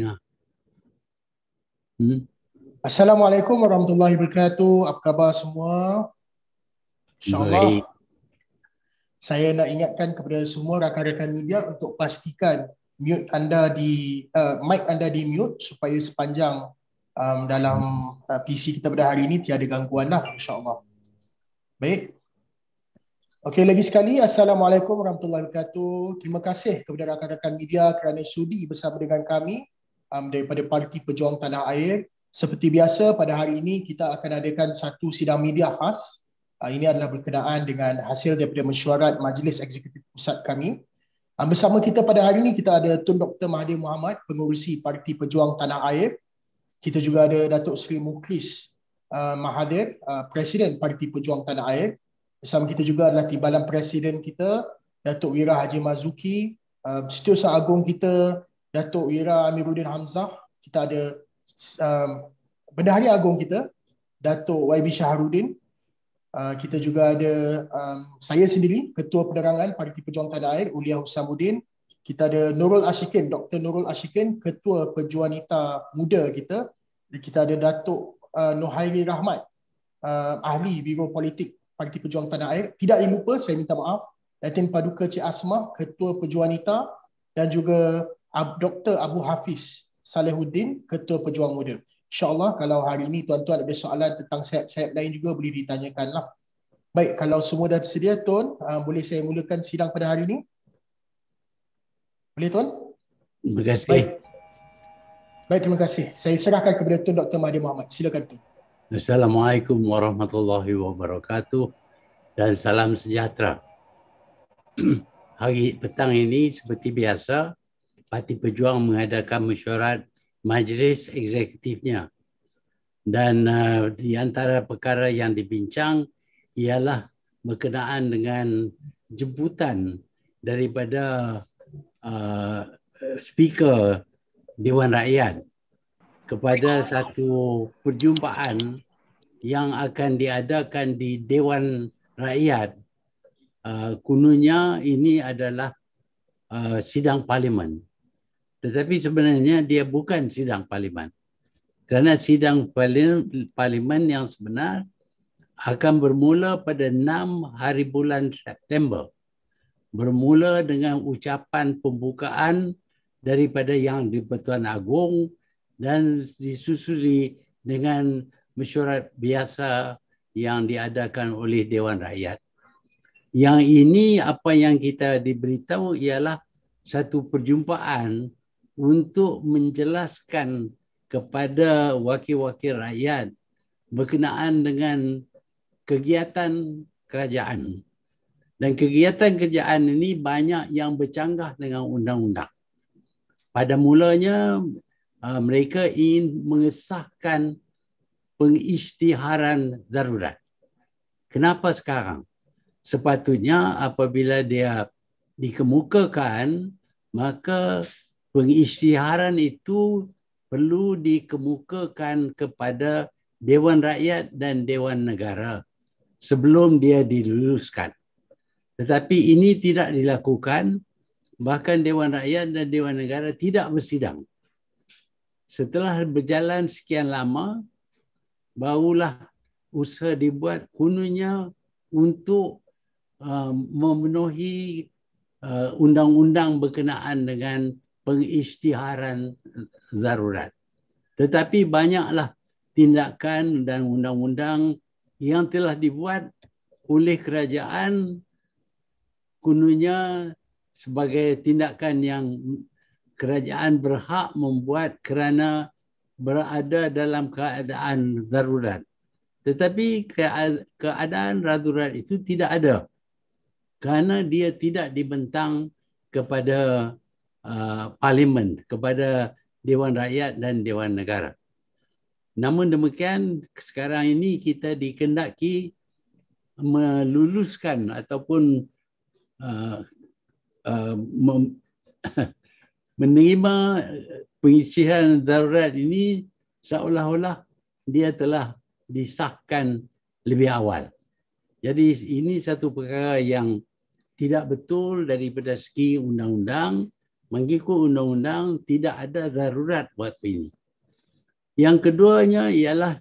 Ya. Assalamualaikum warahmatullahi wabarakatuh. Apa khabar semua? InsyaAllah, Baik. saya nak ingatkan kepada semua rakan-rakan media untuk pastikan mute anda mic anda di mute supaya sepanjang dalam PC kita pada hari ini tiada gangguan lah, insyaAllah. Baik. Okey, lagi sekali Assalamualaikum warahmatullahi wabarakatuh. Terima kasih kepada rakan-rakan media kerana sudi bersama dengan kami daripada Parti Pejuang Tanah Air. Seperti biasa, pada hari ini kita akan adakan satu sidang media khas. Ini adalah berkenaan dengan hasil daripada mesyuarat Majlis Eksekutif Pusat kami. Bersama kita pada hari ini kita ada Tun Dr. Mahathir Mohamad, pengurusi Parti Pejuang Tanah Air. Kita juga ada Datuk Seri Mukhlis Mahathir, Presiden Parti Pejuang Tanah Air. Bersama kita juga adalah Timbalan Presiden kita, Datuk Wira Haji Mazuki, Setiausaha Agung kita, Datuk Wira Amiruddin Hamzah. Kita ada Bendahari Agung kita, Datuk YB Syahrudin. Kita juga ada saya sendiri, Ketua Penerangan Parti Pejuang Tanah Air, Ulia Husamuddin. Kita ada Nurul Ashikin, Dr. Nurul Ashikin, Ketua Pejuanita Muda kita. Kita ada Datuk Nuhairi Rahmat, Ahli Biro Politik Parti Pejuang Tanah Air. Tidak dilupa, saya minta maaf, Datin Paduka Cik Asmah, Ketua Pejuanita, dan juga Dr. Abu Hafiz Salehuddin, Ketua Pejuang Muda. InsyaAllah kalau hari ini tuan-tuan ada soalan tentang sayap-sayap lain juga boleh ditanyakan lah. Baik, kalau semua dah tersedia, Tuan, boleh saya mulakan sidang pada hari ini? Boleh, Tuan? Terima kasih. Baik, terima kasih. Saya serahkan kepada Tuan Dr. Mahathir Mohamad. Silakan, Tuan. Assalamualaikum warahmatullahi wabarakatuh dan salam sejahtera. Hari petang ini seperti biasa, Parti Pejuang mengadakan mesyuarat majlis eksekutifnya. Dan di antara perkara yang dibincang ialah berkenaan dengan jemputan daripada speaker Dewan Rakyat kepada satu perjumpaan yang akan diadakan di Dewan Rakyat. Kononnya ini adalah sidang parlimen. Tetapi sebenarnya dia bukan sidang parlimen. Kerana sidang parlimen yang sebenar akan bermula pada 6 hari bulan September. Bermula dengan ucapan pembukaan daripada Yang di-Pertuan Agong dan disusuli dengan mesyuarat biasa yang diadakan oleh Dewan Rakyat. Yang ini apa yang kita diberitahu ialah satu perjumpaan untuk menjelaskan kepada wakil-wakil rakyat berkenaan dengan kegiatan kerajaan. Dan kegiatan kerajaan ini banyak yang bercanggah dengan undang-undang. Pada mulanya mereka ingin mengesahkan pengisytiharan darurat. Kenapa sekarang? Sepatutnya apabila dia dikemukakan, maka pengisytiharan itu perlu dikemukakan kepada Dewan Rakyat dan Dewan Negara sebelum dia diluluskan. Tetapi ini tidak dilakukan, bahkan Dewan Rakyat dan Dewan Negara tidak bersidang. Setelah berjalan sekian lama, barulah usaha dibuat kononnya untuk memenuhi undang-undang berkenaan dengan pengisytiharan darurat. Tetapi banyaklah tindakan dan undang-undang yang telah dibuat oleh kerajaan kononnya sebagai tindakan yang kerajaan berhak membuat kerana berada dalam keadaan darurat. Tetapi keadaan darurat itu tidak ada kerana dia tidak dibentang kepada parlimen, kepada Dewan Rakyat dan Dewan Negara. Namun demikian, sekarang ini kita dikendaki meluluskan ataupun menerima pengisian darurat ini seolah-olah dia telah disahkan lebih awal. Jadi ini satu perkara yang tidak betul daripada segi undang-undang Mengikut undang-undang tidak ada darurat buat ini. Yang keduanya ialah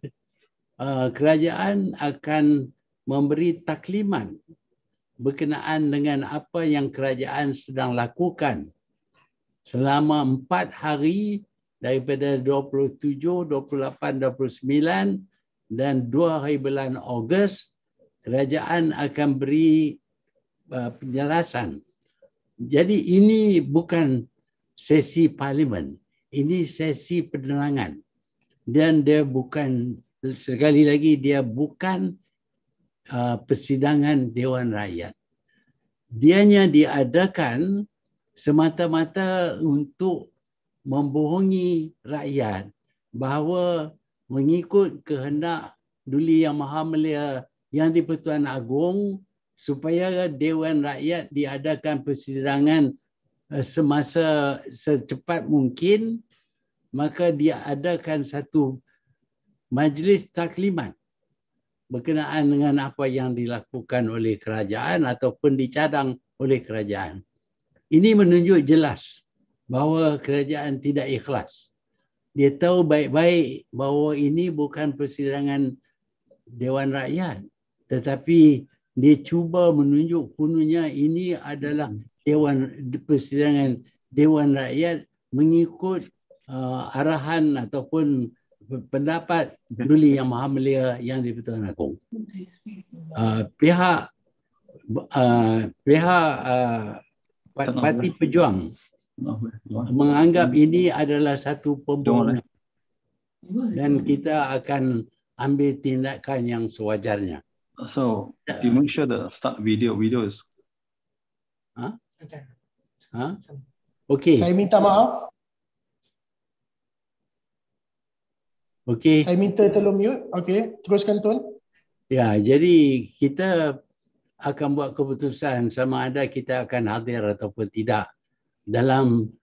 kerajaan akan memberi taklimat berkenaan dengan apa yang kerajaan sedang lakukan selama 4 hari daripada 27, 28, 29 dan 2 hari bulan Ogos. Kerajaan akan beri penjelasan. Jadi ini bukan sesi parlimen, ini sesi penerangan. Dan dia bukan, sekali lagi, dia bukan persidangan Dewan Rakyat. Dianya diadakan semata-mata untuk membohongi rakyat bahawa mengikut kehendak Duli Yang Maha Mulia Yang di-Pertuan Agong, supaya Dewan Rakyat diadakan persidangan semasa secepat mungkin, maka dia adakan satu majlis taklimat berkenaan dengan apa yang dilakukan oleh kerajaan ataupun dicadang oleh kerajaan. Ini menunjuk jelas bahawa kerajaan tidak ikhlas. Dia tahu baik-baik bahawa ini bukan persidangan Dewan Rakyat, tetapi dia cuba menunjuk kononnya ini adalah persidangan Dewan Rakyat mengikut arahan ataupun pendapat Duli Yang Maha Mulia Yang di-Pertuan Agong. Pihak Parti Pejuang menganggap ini adalah satu pembohongan dan kita akan ambil tindakan yang sewajarnya. So, you make sure the start video is. Okey. Saya minta maaf. Okey. Saya minta tolong mute. Okey, teruskan Tun. Ya, jadi kita akan buat keputusan sama ada kita akan hadir ataupun tidak dalam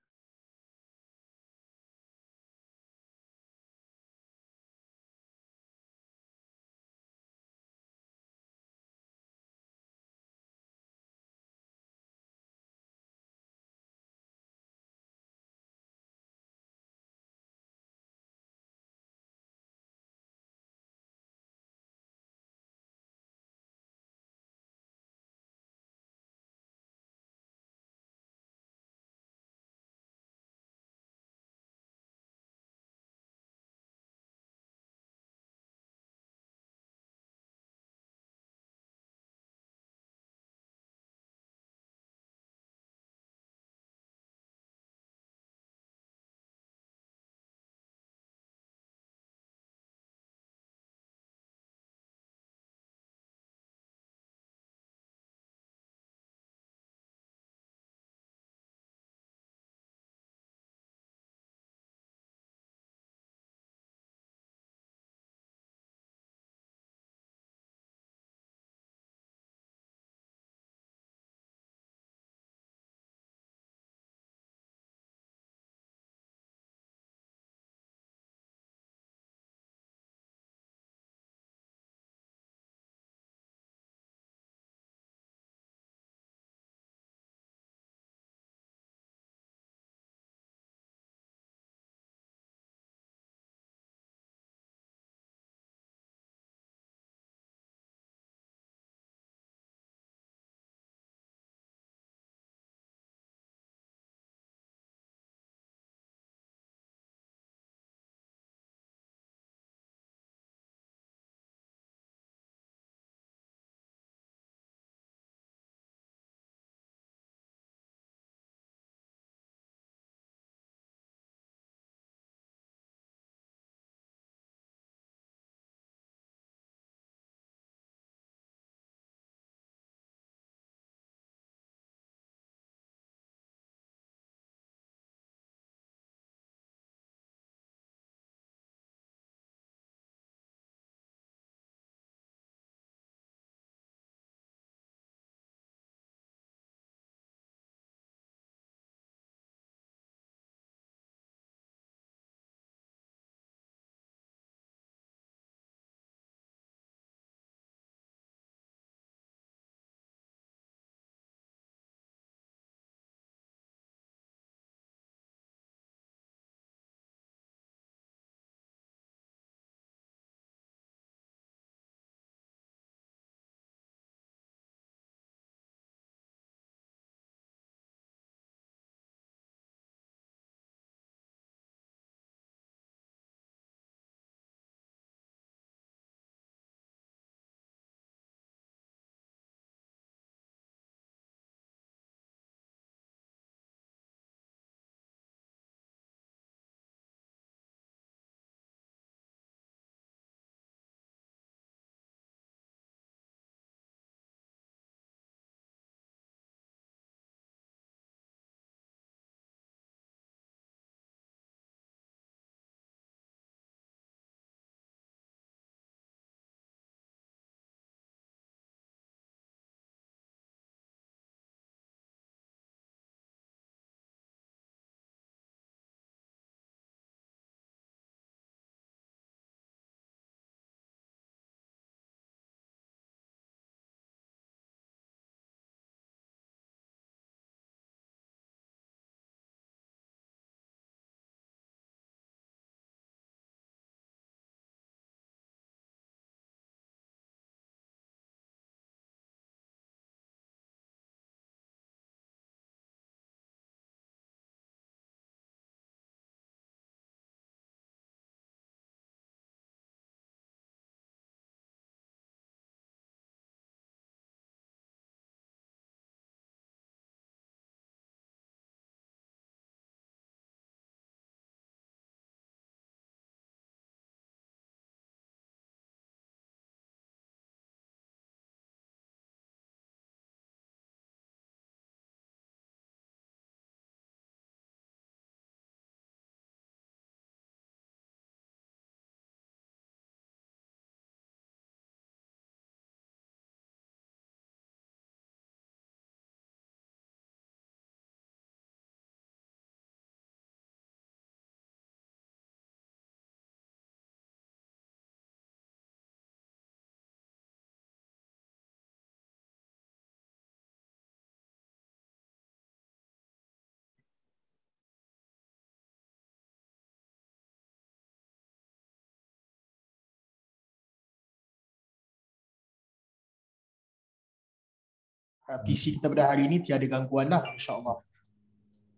PC kita pada hari ini tiada gangguan lah, insya-Allah.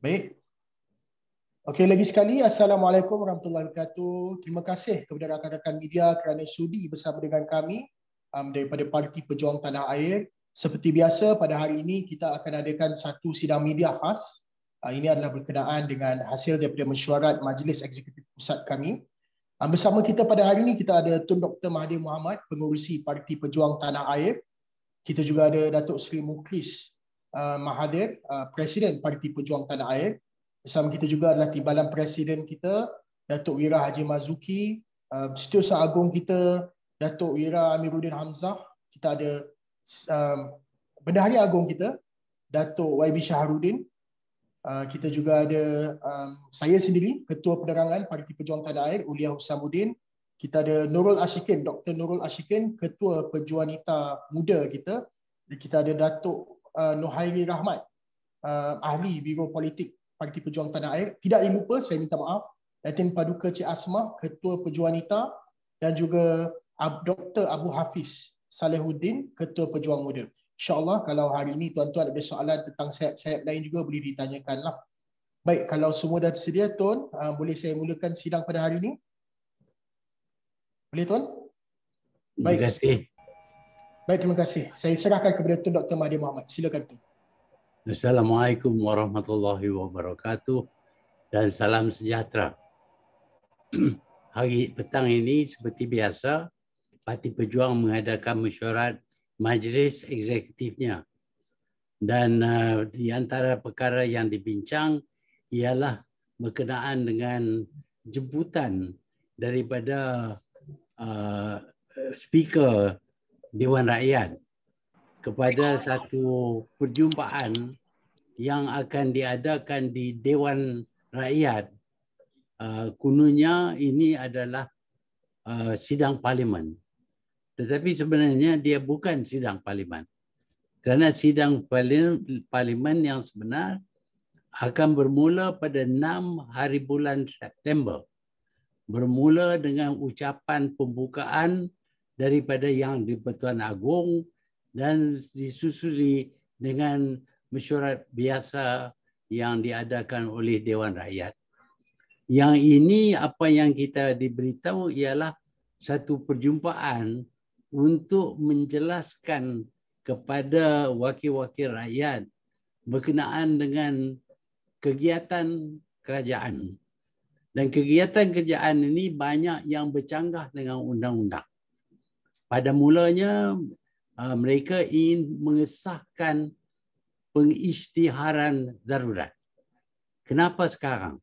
Baik. Okey, lagi sekali Assalamualaikum warahmatullahi wabarakatuh. Terima kasih kepada rakan-rakan media kerana sudi bersama dengan kami daripada Parti Pejuang Tanah Air. Seperti biasa pada hari ini kita akan adakan satu sidang media khas. Ini adalah berkenaan dengan hasil daripada mesyuarat Majlis Eksekutif Pusat kami. Bersama kita pada hari ini kita ada Tun Dr. Mahathir Mohamad, pengerusi Parti Pejuang Tanah Air. Kita juga ada Datuk Seri Mukhlis Mahathir, Presiden Parti Pejuang Tanah Air. Bersama kita juga adalah Timbalan Presiden kita, Datuk Wira Haji Mazuki, Setiausaha Agung kita, Datuk Wira Amiruddin Hamzah. Kita ada Bendahari Agung kita, Datuk YB Syahrudin. Kita juga ada saya sendiri, Ketua Penerangan Parti Pejuang Tanah Air, Ulia Husamuddin. Kita ada Nurul Ashikin, Dr. Nurul Ashikin, Ketua Pejuanita Muda kita. Kita ada Datuk Nuhairi Rahmat, Ahli Biro Politik Parti Pejuang Tanah Air. Tidak dilupa, saya minta maaf, Datin Paduka Cik Asmah, Ketua Pejuanita, dan juga Dr. Abu Hafiz Salehuddin, Ketua Pejuang Muda. InsyaAllah kalau hari ini tuan-tuan ada soalan tentang sayap-sayap lain juga boleh ditanyakanlah. Baik, kalau semua dah tersedia, Tuan, boleh saya mulakan sidang pada hari ini? Boleh, Tuan? Baik. Terima kasih. Baik, terima kasih. Saya serahkan kepada Tun Dr. Mahathir Mohamad. Silakan, Tuan. Assalamualaikum warahmatullahi wabarakatuh dan salam sejahtera. Hari petang ini seperti biasa, Parti Pejuang mengadakan mesyuarat majlis eksekutifnya. Dan di antara perkara yang dibincang ialah berkenaan dengan jemputan daripada Speaker Dewan Rakyat kepada satu perjumpaan yang akan diadakan di Dewan Rakyat. Kononnya ini adalah sidang parlimen. Tetapi sebenarnya dia bukan sidang parlimen. Kerana sidang parlimen yang sebenar akan bermula pada 6 hari bulan September. Bermula dengan ucapan pembukaan daripada Yang di-Pertuan Agong dan disusuli dengan mesyuarat biasa yang diadakan oleh Dewan Rakyat. Yang ini apa yang kita diberitahu ialah satu perjumpaan untuk menjelaskan kepada wakil-wakil rakyat berkenaan dengan kegiatan kerajaan. Dan kegiatan kerajaan ini banyak yang bercanggah dengan undang-undang. Pada mulanya mereka ingin mengesahkan pengisytiharan darurat. Kenapa sekarang?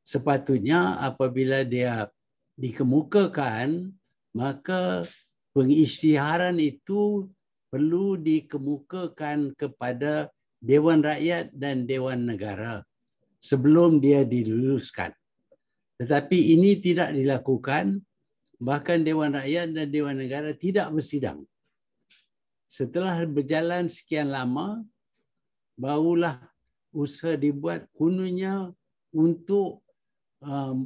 Sepatutnya apabila dia dikemukakan, maka pengisytiharan itu perlu dikemukakan kepada Dewan Rakyat dan Dewan Negara sebelum dia diluluskan. Tetapi ini tidak dilakukan, bahkan Dewan Rakyat dan Dewan Negara tidak bersidang. Setelah berjalan sekian lama, barulah usaha dibuat kononnya untuk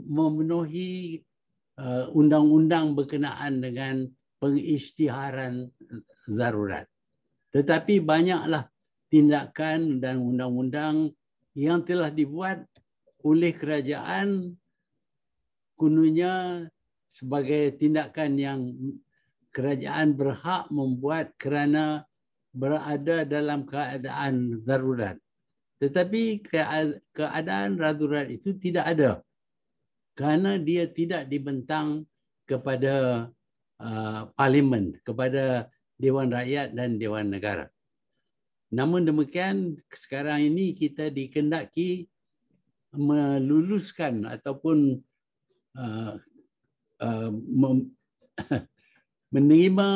memenuhi undang-undang berkenaan dengan pengisytiharan darurat. Tetapi banyaklah tindakan dan undang-undang yang telah dibuat oleh kerajaan kononnya sebagai tindakan yang kerajaan berhak membuat kerana berada dalam keadaan darurat. Tetapi keadaan darurat itu tidak ada kerana dia tidak dibentang kepada parlimen, kepada Dewan Rakyat dan Dewan Negara. Namun demikian, sekarang ini kita dikendaki meluluskan ataupun menerima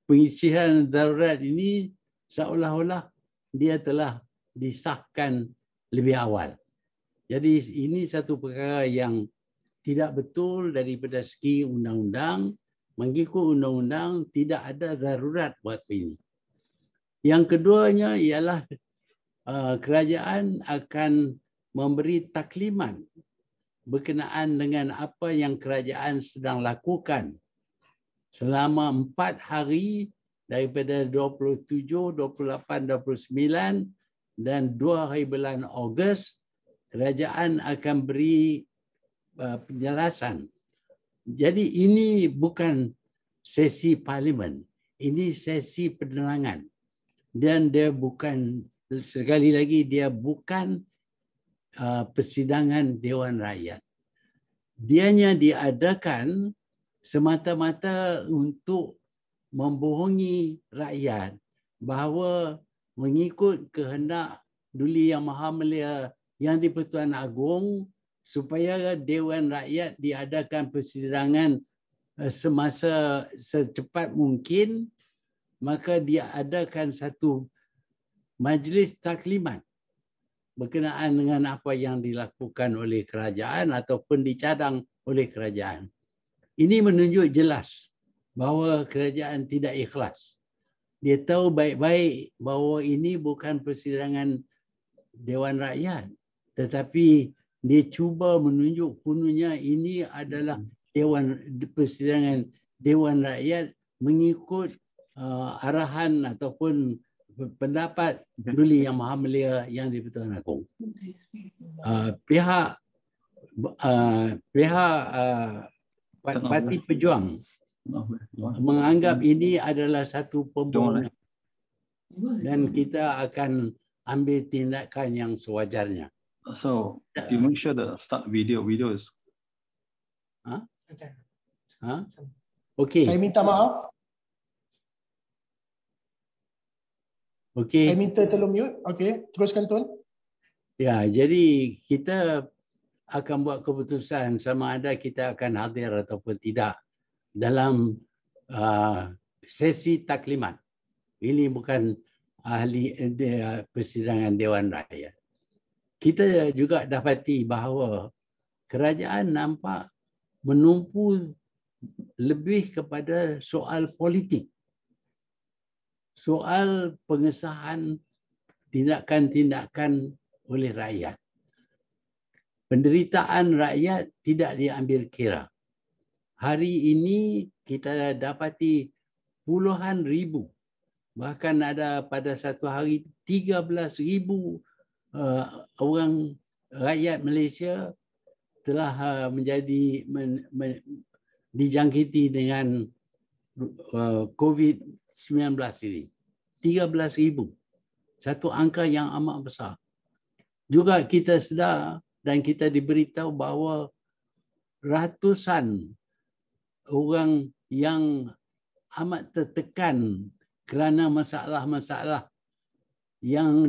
pengisian darurat ini seolah-olah dia telah disahkan lebih awal. Jadi ini satu perkara yang tidak betul daripada segi undang-undang. Mengikut undang-undang tidak ada darurat buat ini. Yang keduanya ialah kerajaan akan memberi taklimat berkenaan dengan apa yang kerajaan sedang lakukan selama 4 hari daripada 27, 28, 29 dan 2 hari bulan Ogos, kerajaan akan beri penjelasan. Jadi ini bukan sesi parlimen, ini sesi penerangan. Dan dia bukan, sekali lagi, dia bukan persidangan Dewan Rakyat. Dianya diadakan semata-mata untuk membohongi rakyat bahawa mengikut kehendak Duli Yang Maha Mulia Yang di-Pertuan Agong, supaya Dewan Rakyat diadakan persidangan semasa secepat mungkin, maka dia adakan satu majlis taklimat berkenaan dengan apa yang dilakukan oleh kerajaan ataupun dicadang oleh kerajaan. Ini menunjuk jelas bahawa kerajaan tidak ikhlas. Dia tahu baik-baik bahawa ini bukan persidangan Dewan Rakyat, tetapi dia cuba menunjuk punanya ini adalah persidangan Dewan Rakyat mengikut arahan ataupun pendapat Duli Yang Maha Mulia Yang di-Pertuan Agong. Pihak Parti Pejuang menganggap ini adalah satu pembohongan dan kita akan ambil tindakan yang sewajarnya. So you make sure the start video is. Okey. Saya minta maaf. Okey. Saya minta tolong mute. Okey, teruskan Tuan. Ya, jadi kita akan buat keputusan sama ada kita akan hadir ataupun tidak dalam sesi taklimat. Ini bukan persidangan Dewan Rakyat. Kita juga dapati bahawa kerajaan nampak menumpu lebih kepada soal politik. Soal pengesahan tindakan-tindakan oleh rakyat. Penderitaan rakyat tidak diambil kira. Hari ini kita dapati puluhan ribu, bahkan ada pada satu hari 13,000 orang rakyat Malaysia telah dijangkiti dengan COVID-19 ini. 13,000. Satu angka yang amat besar. Juga kita sedar dan kita diberitahu bahawa ratusan orang yang amat tertekan kerana masalah-masalah yang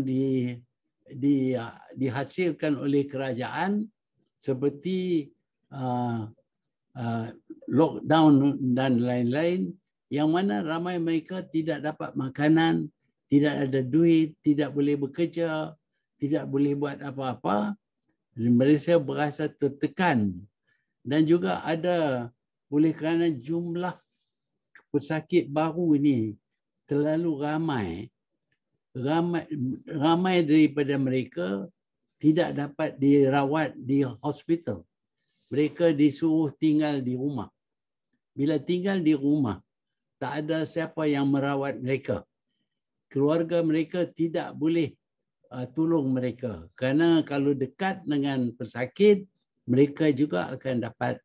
dihasilkan oleh kerajaan seperti lockdown dan lain-lain, yang mana ramai mereka tidak dapat makanan, tidak ada duit, tidak boleh bekerja, tidak boleh buat apa-apa. Mereka berasa tertekan. Dan juga ada oleh kerana jumlah pesakit baru ini terlalu ramai daripada mereka tidak dapat dirawat di hospital. Mereka disuruh tinggal di rumah. Bila tinggal di rumah, tak ada siapa yang merawat mereka. Keluarga mereka tidak boleh tolong mereka. Kerana kalau dekat dengan pesakit, mereka juga akan dapat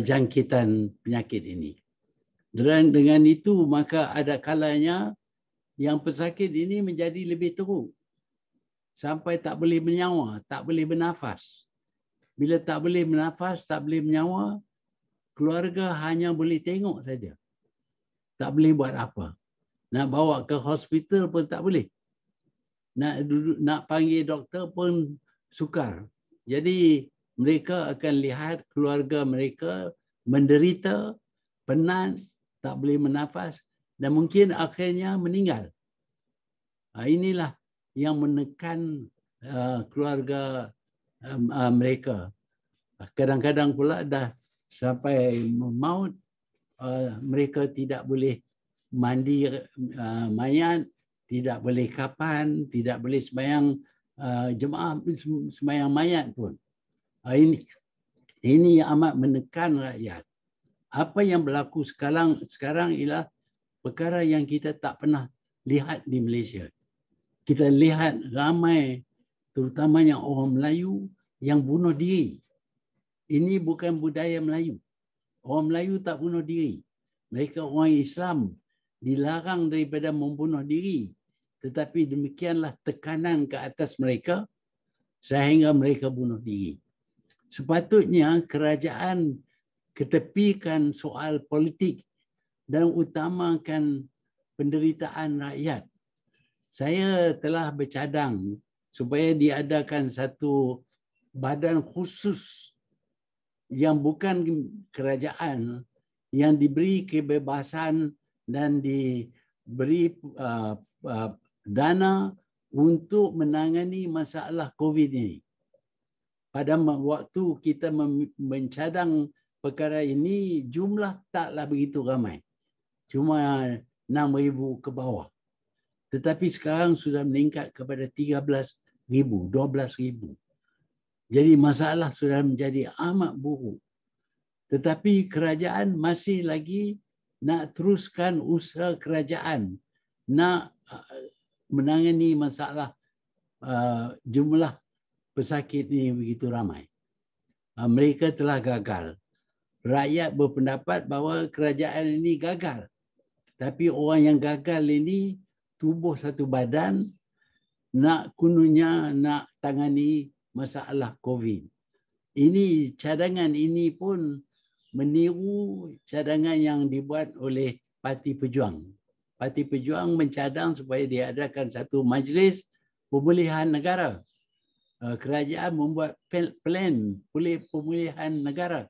jangkitan penyakit ini. Dan dengan itu, maka ada kalanya yang pesakit ini menjadi lebih teruk. Sampai tak boleh bernyawa, tak boleh bernafas. Bila tak boleh bernafas, tak boleh bernyawa, keluarga hanya boleh tengok saja. Tak boleh buat apa. Nak bawa ke hospital pun tak boleh. Nak panggil doktor pun sukar. Jadi mereka akan lihat keluarga mereka menderita, penat, tak boleh bernafas dan mungkin akhirnya meninggal. Inilah yang menekan keluarga mereka. Kadang-kadang pula dah sampai maut, mereka tidak boleh mandi mayat, tidak boleh kapan, tidak boleh sembahyang jemaah, sembahyang mayat pun. Ini yang amat menekan rakyat. Apa yang berlaku sekarang ialah perkara yang kita tak pernah lihat di Malaysia. Kita lihat ramai, terutamanya orang Melayu yang bunuh diri. Ini bukan budaya Melayu. Orang Melayu tak bunuh diri. Mereka orang Islam dilarang daripada membunuh diri. Tetapi demikianlah tekanan ke atas mereka sehingga mereka bunuh diri. Sepatutnya kerajaan ketepikan soal politik dan utamakan penderitaan rakyat. Saya telah bercadang supaya diadakan satu badan khusus yang bukan kerajaan, yang diberi kebebasan dan diberi dana untuk menangani masalah COVID ini. Pada waktu kita mencadang perkara ini, jumlah taklah begitu ramai. Cuma 6,000 ke bawah. Tetapi sekarang sudah meningkat kepada 13,000, 12,000. Jadi masalah sudah menjadi amat buruk. Tetapi kerajaan masih lagi nak teruskan usaha kerajaan nak menangani masalah jumlah pesakit ini begitu ramai. Mereka telah gagal. Rakyat berpendapat bahawa kerajaan ini gagal. Tapi orang yang gagal ini tubuh satu badan kononnya nak tangani masalah COVID. Ini cadangan ini pun meniru cadangan yang dibuat oleh Parti Pejuang. Parti Pejuang mencadang supaya diadakan satu majlis pemulihan negara. Kerajaan membuat plan pemulihan negara.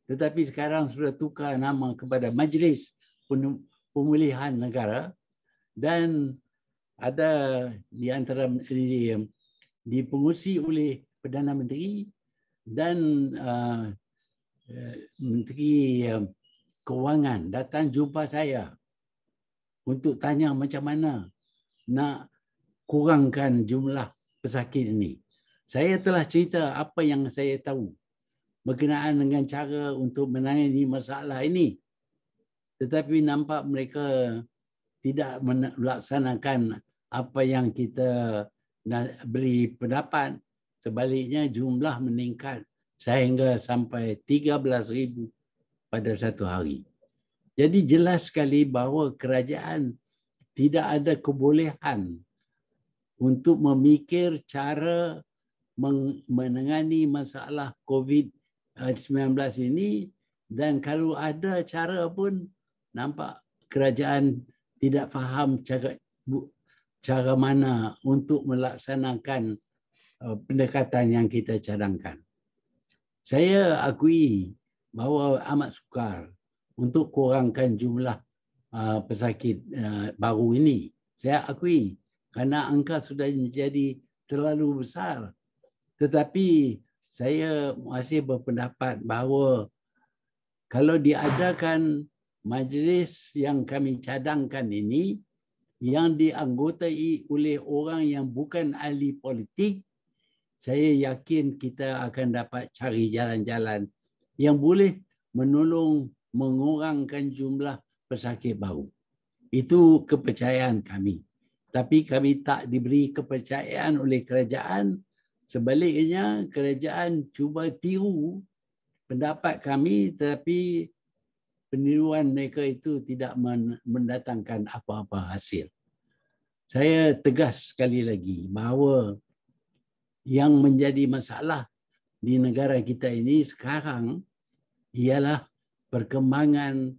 Tetapi sekarang sudah tukar nama kepada Majlis Pemulihan Negara dan ada di antara dipengurusi oleh Perdana Menteri dan Menteri Kewangan datang jumpa saya untuk tanya macam mana nak kurangkan jumlah pesakit ini. Saya telah cerita apa yang saya tahu berkenaan dengan cara untuk menangani masalah ini. Tetapi nampak mereka tidak melaksanakan apa yang kita beri pendapat. Sebaliknya jumlah meningkat sehingga sampai 13,000 pada satu hari. Jadi jelas sekali bahawa kerajaan tidak ada kebolehan untuk memikir cara menangani masalah COVID-19 ini, dan kalau ada cara pun nampak kerajaan tidak faham cara mana untuk melaksanakan pendekatan yang kita cadangkan. Saya akui bahawa amat sukar untuk kurangkan jumlah pesakit baru ini. Saya akui kerana angka sudah menjadi terlalu besar. Tetapi saya masih berpendapat bahawa kalau diadakan majlis yang kami cadangkan ini, yang dianggotai oleh orang yang bukan ahli politik, saya yakin kita akan dapat cari jalan-jalan yang boleh menolong mengurangkan jumlah pesakit baru. Itu kepercayaan kami. Tapi kami tak diberi kepercayaan oleh kerajaan. Sebaliknya, kerajaan cuba tiru pendapat kami, tetapi peniruan mereka itu tidak mendatangkan apa-apa hasil. Saya tegas sekali lagi bahawa yang menjadi masalah di negara kita ini sekarang ialah perkembangan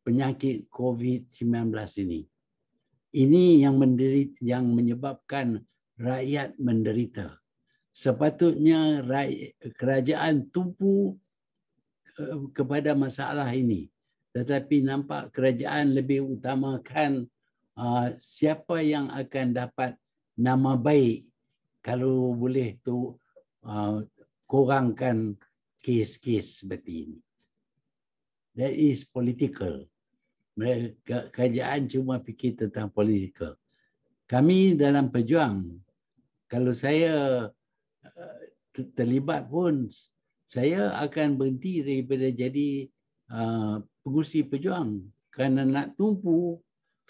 penyakit COVID-19 ini. Ini yang menyebabkan rakyat menderita. Sepatutnya kerajaan tumpu kepada masalah ini. Tetapi nampak kerajaan lebih utamakan siapa yang akan dapat nama baik kalau boleh tu kurangkan kes-kes seperti ini. That is political. Kerajaan cuma fikir tentang political. Kami dalam Pejuang, kalau saya terlibat pun, saya akan berhenti daripada jadi pengurusi Pejuang kerana nak tumpu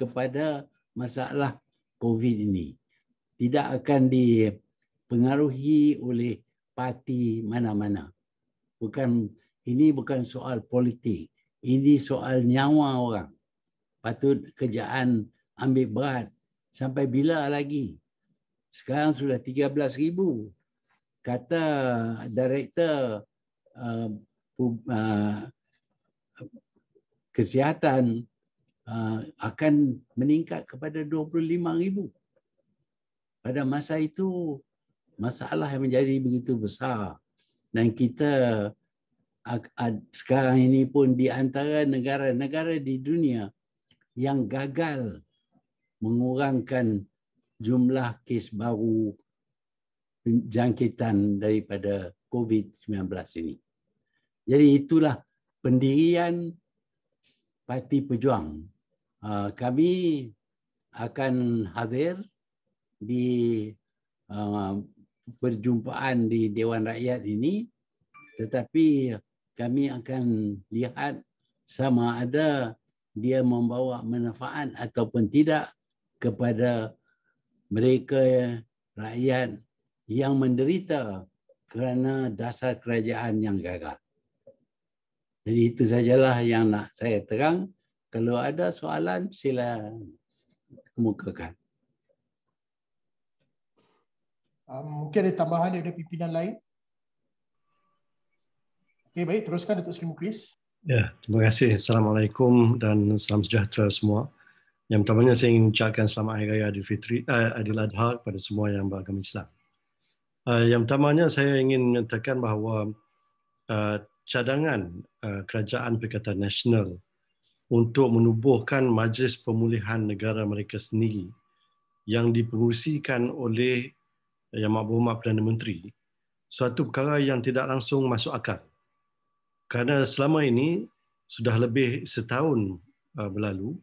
kepada masalah COVID ini. Tidak akan dipengaruhi oleh parti mana-mana. Ini bukan soal politik. Ini soal nyawa orang. Patut kerajaan ambil berat. Sampai bila lagi? Sekarang sudah 13,000. Kata Direktur Kesihatan akan meningkat kepada 25,000. Pada masa itu, masalah yang menjadi begitu besar. Dan kita sekarang ini pun di antara negara-negara di dunia yang gagal mengurangkan jumlah kes baru jangkitan daripada COVID-19 ini. Jadi itulah pendirian Parti Pejuang. Kami akan hadir di perjumpaan di Dewan Rakyat ini, tetapi kami akan lihat sama ada dia membawa manfaat ataupun tidak kepada mereka rakyat yang menderita kerana dasar kerajaan yang gagal. Jadi itu sajalah yang nak saya terang. Kalau ada soalan, sila kemukakan. Mungkin ada tambahan daripada pimpinan lain. Okey, baik. Teruskan Datuk Seri Muklis. Ya, terima kasih. Assalamualaikum dan salam sejahtera semua. Yang pertamanya saya ingin ucapkan selamat Hari Raya Aidiladha kepada semua yang beragama Islam. Yang pertamanya saya ingin menyatakan bahawa cadangan Kerajaan Perikatan Nasional untuk menubuhkan Majlis Pemulihan Negara mereka sendiri yang dipengerusikan oleh Yang Berhormat Perdana Menteri, suatu perkara yang tidak langsung masuk akal. Kerana selama ini sudah lebih setahun berlalu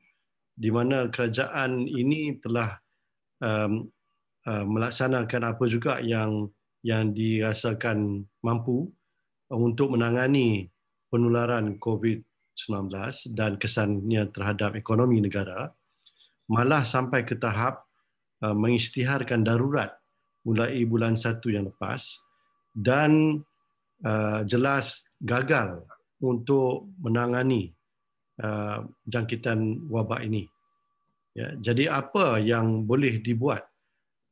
di mana kerajaan ini telah melaksanakan apa juga yang dirasakan mampu untuk menangani penularan COVID-19 dan kesannya terhadap ekonomi negara, malah sampai ke tahap mengisytiharkan darurat mulai bulan 1 yang lepas dan jelas gagal untuk menangani jangkitan wabak ini. Ya, jadi apa yang boleh dibuat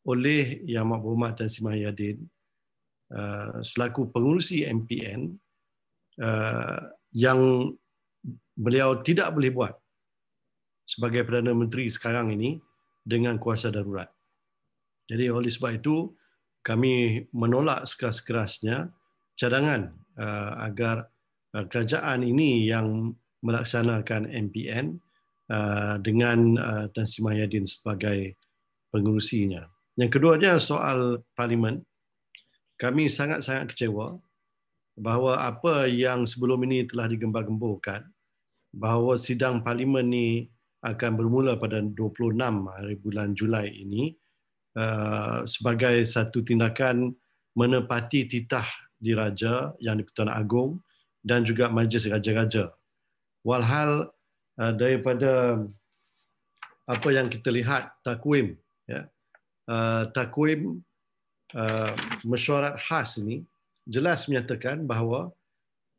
oleh Yang Berhormat Tan Sri Mahathir selaku pengurusi MPN yang beliau tidak boleh buat sebagai Perdana Menteri sekarang ini dengan kuasa darurat. Jadi oleh sebab itu kami menolak sekeras-kerasnya cadangan agar kerajaan ini yang melaksanakan MPN dengan Tan Sri Mahathir sebagai pengurusinya. Yang keduanya soal parlimen. Kami sangat-sangat kecewa bahawa apa yang sebelum ini telah digembar-gemburkan, bahawa sidang parlimen ini akan bermula pada 26 hari bulan Julai ini sebagai satu tindakan menepati titah diraja yang di-Pertuan Agong dan juga Majlis Raja-Raja. Walhal daripada apa yang kita lihat takwim, ya, takwim mesyuarat khas ini jelas menyatakan bahawa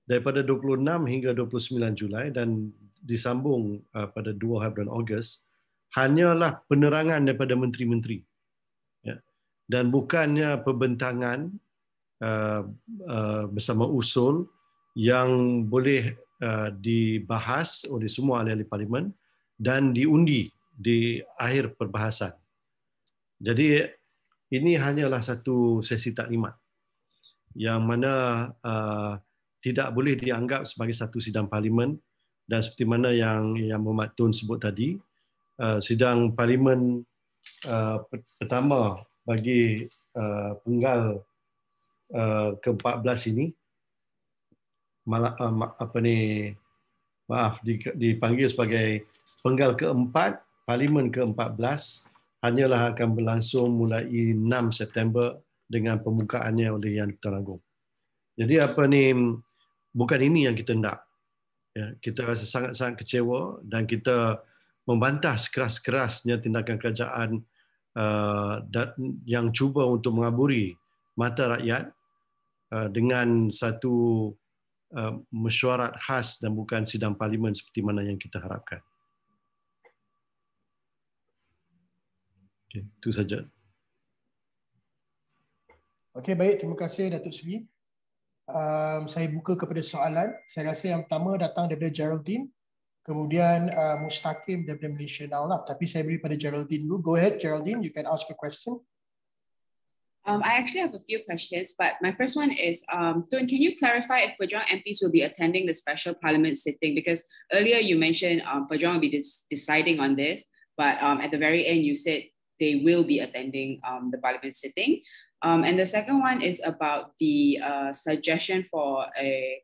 daripada 26 hingga 29 Julai dan disambung pada 2 hari bulan Ogos hanyalah penerangan daripada menteri-menteri, ya, dan bukannya pembentangan bersama usul yang boleh dibahas oleh semua ahli-ahli parlimen dan diundi di akhir perbahasan. Jadi ini hanyalah satu sesi taklimat yang mana tidak boleh dianggap sebagai satu sidang parlimen, dan seperti mana yang Berhormat Tun sebut tadi, sidang parlimen pertama bagi penggal ke-14 ini dipanggil sebagai penggal ke-4 parlimen ke-14 hanyalah akan berlangsung mulai 6 September dengan pembukaannya oleh Yang di-Pertuan Agong. Jadi bukan ini yang kita nak. Ya, kita rasa sangat-sangat kecewa dan kita membantah sekeras-kerasnya tindakan kerajaan yang cuba untuk mengaburi mata rakyat dengan satu mesyuarat khas dan bukan sidang parlimen seperti mana yang kita harapkan. Okay, itu saja. Okey, baik. Terima kasih Datuk Seri. Saya buka kepada soalan. Saya rasa yang pertama datang daripada Geraldine. Kemudian Mustaqim daripada Malaysia Now lah. Tapi saya beri pada Geraldine dulu. Go ahead Geraldine, you can ask a question. I actually have a few questions, but my first one is, Tun, can you clarify if Pejuang MPs will be attending the special parliament sitting? Because earlier you mentioned Pejuang will be deciding on this, but at the very end you said they will be attending the parliament sitting. And the second one is about the suggestion for a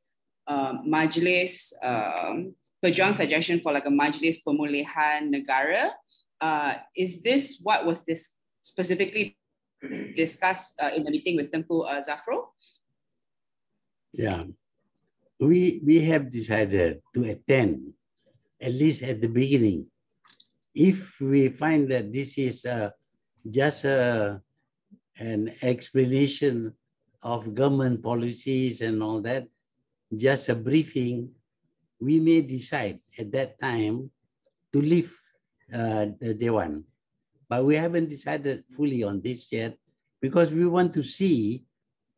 majlis, Pejuang suggestion for like a majlis pemulihan negara. Is this what was this specifically discussed in the meeting with Tengku Zafro? Yeah, we have decided to attend, at least at the beginning. If we find that this is just an explanation of government policies and all that, just a briefing, we may decide at that time to leave the Dewan. But we haven't decided fully on this yet because we want to see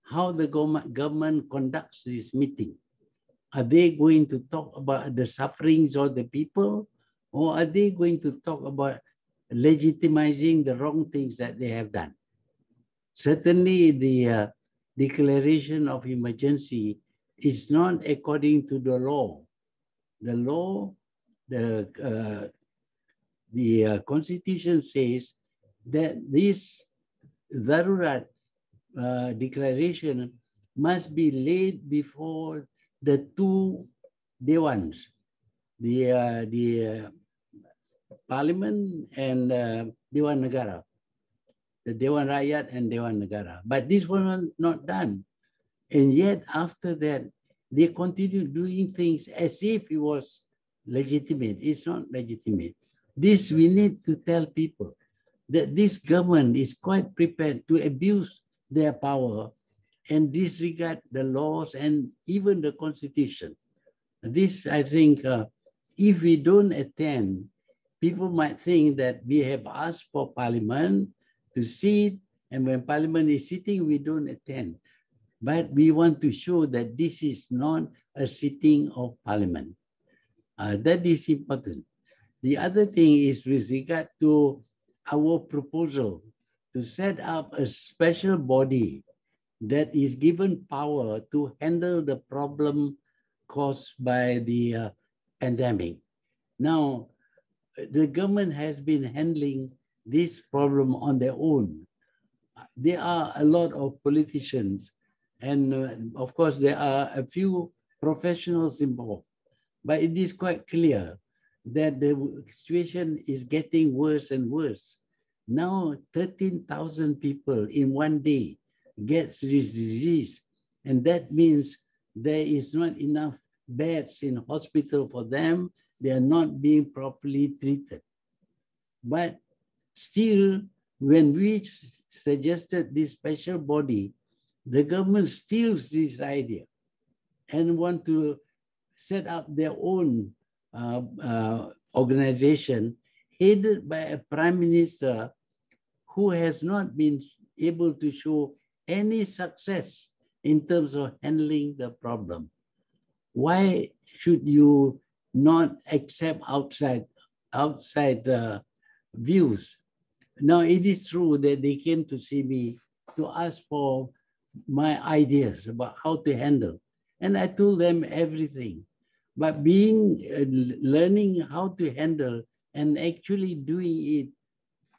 how the government conducts this meeting. Are they going to talk about the sufferings of the people, or are they going to talk about legitimizing the wrong things that they have done? Certainly the declaration of emergency is not according to the law. The law, the Constitution says that this Darurat declaration must be laid before the two Dewans, the Parliament and Dewan Negara, the Dewan Rakyat and Dewan Negara. But this was not done. And yet after that, they continue doing things as if it was legitimate. It's not legitimate. This we need to tell people that this government is quite prepared to abuse their power and disregard the laws and even the Constitution. This, I think, if we don't attend, people might think that we have asked for Parliament to sit, and when Parliament is sitting, we don't attend. But we want to show that this is not a sitting of Parliament. That is important. The other thing is with regard to our proposal to set up a special body that is given power to handle the problem caused by the pandemic. Now, the government has been handling this problem on their own. There are a lot of politicians and of course there are a few professionals involved, but it is quite clear that the situation is getting worse and worse. Now 13,000 people in one day gets this disease, and that means there is not enough beds in hospital for them. They are not being properly treated. But still, when we suggested this special body, the government steals this idea and want to set up their own organization headed by a prime minister who has not been able to show any success in terms of handling the problem. Why should you not accept outside views? Now, it is true that they came to see me to ask for my ideas about how to handle, and I told them everything. But learning how to handle and actually doing it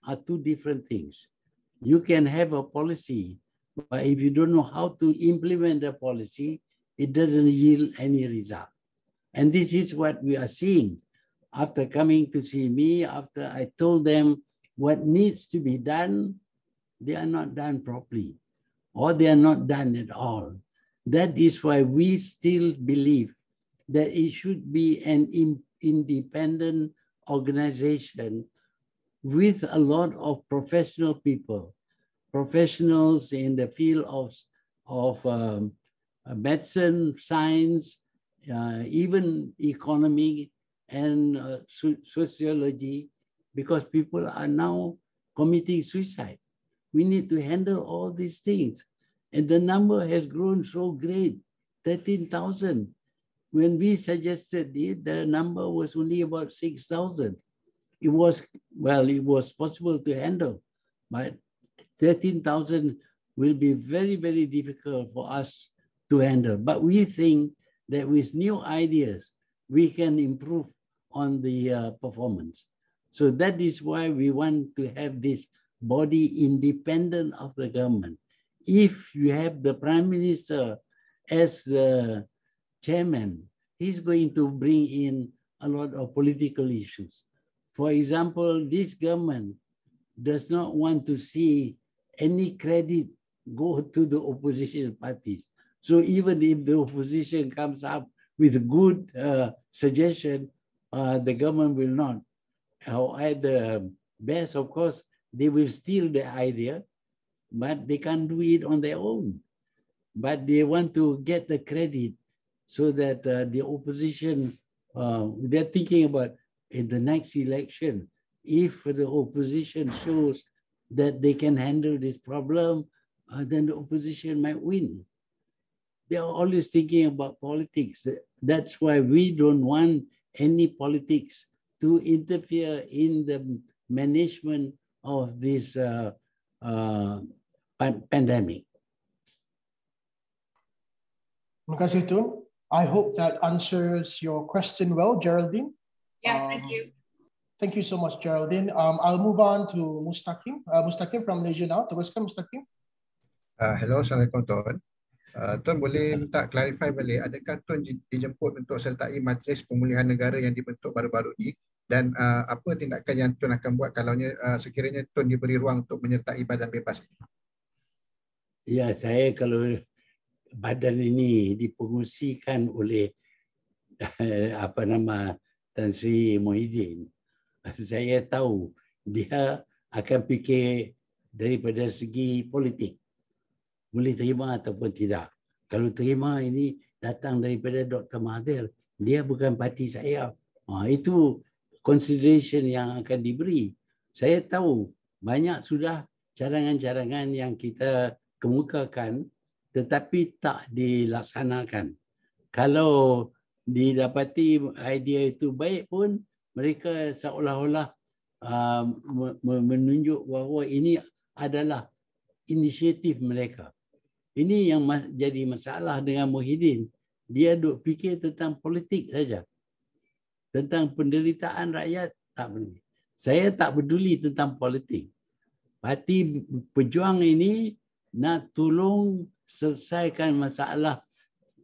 are two different things. You can have a policy, but if you don't know how to implement the policy, it doesn't yield any result. And this is what we are seeing. After coming to see me, after I told them what needs to be done, they are not done properly, or they are not done at all. That is why we still believe that it should be an independent organization with a lot of professional people, professionals in the field of medicine, science, even economy and sociology, because people are now committing suicide. We need to handle all these things. And the number has grown so great, 13,000. When we suggested it, the number was only about 6,000. It was possible to handle, but 13,000 will be very, very difficult for us to handle. But we think that with new ideas, we can improve on the performance. So that is why we want to have this body independent of the government. If you have the Prime Minister as the chairman, he's going to bring in a lot of political issues. For example, this government does not want to see any credit go to the opposition parties. So even if the opposition comes up with a good suggestion, the government will not. At the best, of course, they will steal the idea, but they can't do it on their own. But they want to get the credit so that the opposition, they're thinking about in the next election, if the opposition shows that they can handle this problem, then the opposition might win. They are always thinking about politics. That's why we don't want any politics to interfere in the management of this pandemic. Terima kasih, Tun. I hope that answers your question well, Geraldine. Yeah, thank you. Thank you so much, Geraldine. I'll move on to Mustaqim. Mustaqim from Malaysia now. Teruskan, Mustaqim. Hello, Assalamualaikum, Tuan. Tuan boleh minta clarify balik, adakah Tuan dijemput untuk sertai Majlis Pemulihan Negara yang dibentuk baru-baru ini, dan apa tindakan yang Tuan akan buat kalau sekiranya Tuan diberi ruang untuk menyertai badan bebas ini? Ya, saya kalau badan ini dipengusikan oleh Tan Sri Muhyiddin, saya tahu dia akan fikir daripada segi politik. Boleh terima ataupun tidak. Kalau terima ini datang daripada Dr. Mahathir, dia bukan parti saya. Itu consideration yang akan diberi. Saya tahu banyak sudah cadangan-cadangan yang kita kemukakan tetapi tak dilaksanakan. Kalau didapati idea itu baik pun, mereka seolah-olah menunjuk bahawa ini adalah inisiatif mereka. Ini yang jadi masalah dengan Muhyiddin. Dia duk fikir tentang politik saja. Tentang penderitaan rakyat, tak peduli. Saya tak peduli tentang politik. Parti Pejuang ini nak tolong selesaikan masalah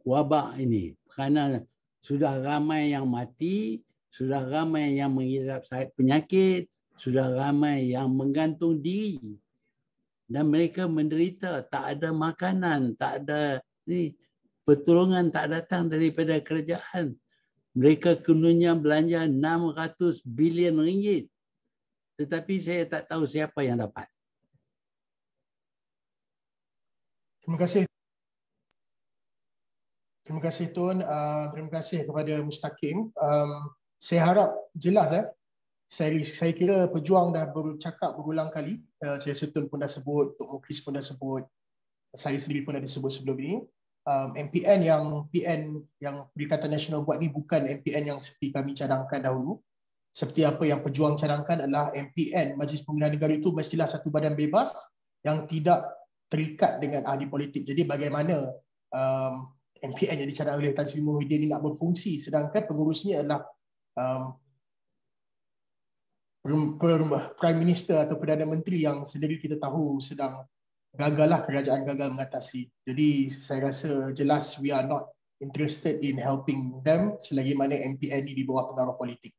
wabak ini. Kerana sudah ramai yang mati, sudah ramai yang mengidap penyakit, sudah ramai yang menggantung diri. Dan mereka menderita, tak ada makanan, tak ada pertolongan tak datang daripada kerajaan. Mereka kononnya belanja 600 bilion ringgit. Tetapi saya tak tahu siapa yang dapat. Terima kasih. Terima kasih, Tun. Terima kasih kepada Mustaqim. Saya harap jelas. Saya kira Pejuang dah bercakap berulang kali. Saya Tun pun dah sebut, Tok Muklis pun dah sebut, saya sendiri pun dah disebut sebelum ini. MPN yang Perikatan Nasional buat ni bukan MPN yang seperti kami cadangkan dahulu. Seperti apa yang Pejuang cadangkan adalah MPN, Majlis Pemulihan Negara itu mestilah satu badan bebas yang tidak terikat dengan ahli politik. Jadi bagaimana MPN yang dicadangkan oleh Tan Sri Muhyiddin ini nak berfungsi, sedangkan pengurusnya adalah Prime Minister atau Perdana Menteri yang sendiri kita tahu sedang kerajaan gagal mengatasi. Jadi saya rasa jelas we are not interested in helping them selagi mana MPN ini di bawah pengaruh politik.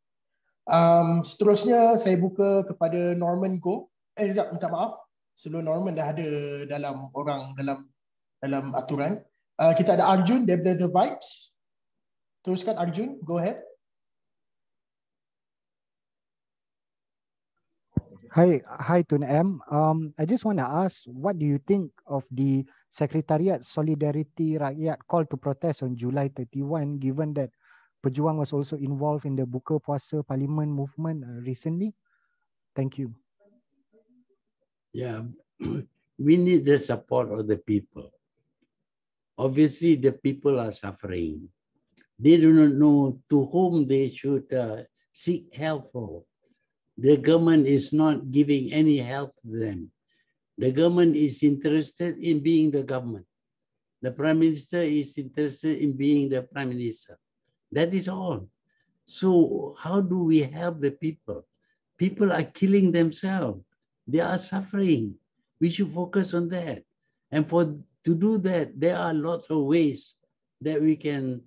Seterusnya saya buka kepada Norman Goh. Minta maaf, sebelum Norman dah ada dalam aturan. Kita ada Arjun daripada The Vibes. Teruskan Arjun, go ahead. Hi, Tun M. I just want to ask, what do you think of the Secretariat Solidarity Rakyat call to protest on July 31, given that Pejuang was also involved in the Buka Puasa Parliament movement recently? Thank you. Yeah, we need the support of the people. Obviously, the people are suffering. They do not know to whom they should seek help for. The government is not giving any help to them. The government is interested in being the government. The Prime Minister is interested in being the Prime Minister. That is all. So how do we help the people? People are killing themselves. They are suffering. We should focus on that. And to do that, there are lots of ways that we can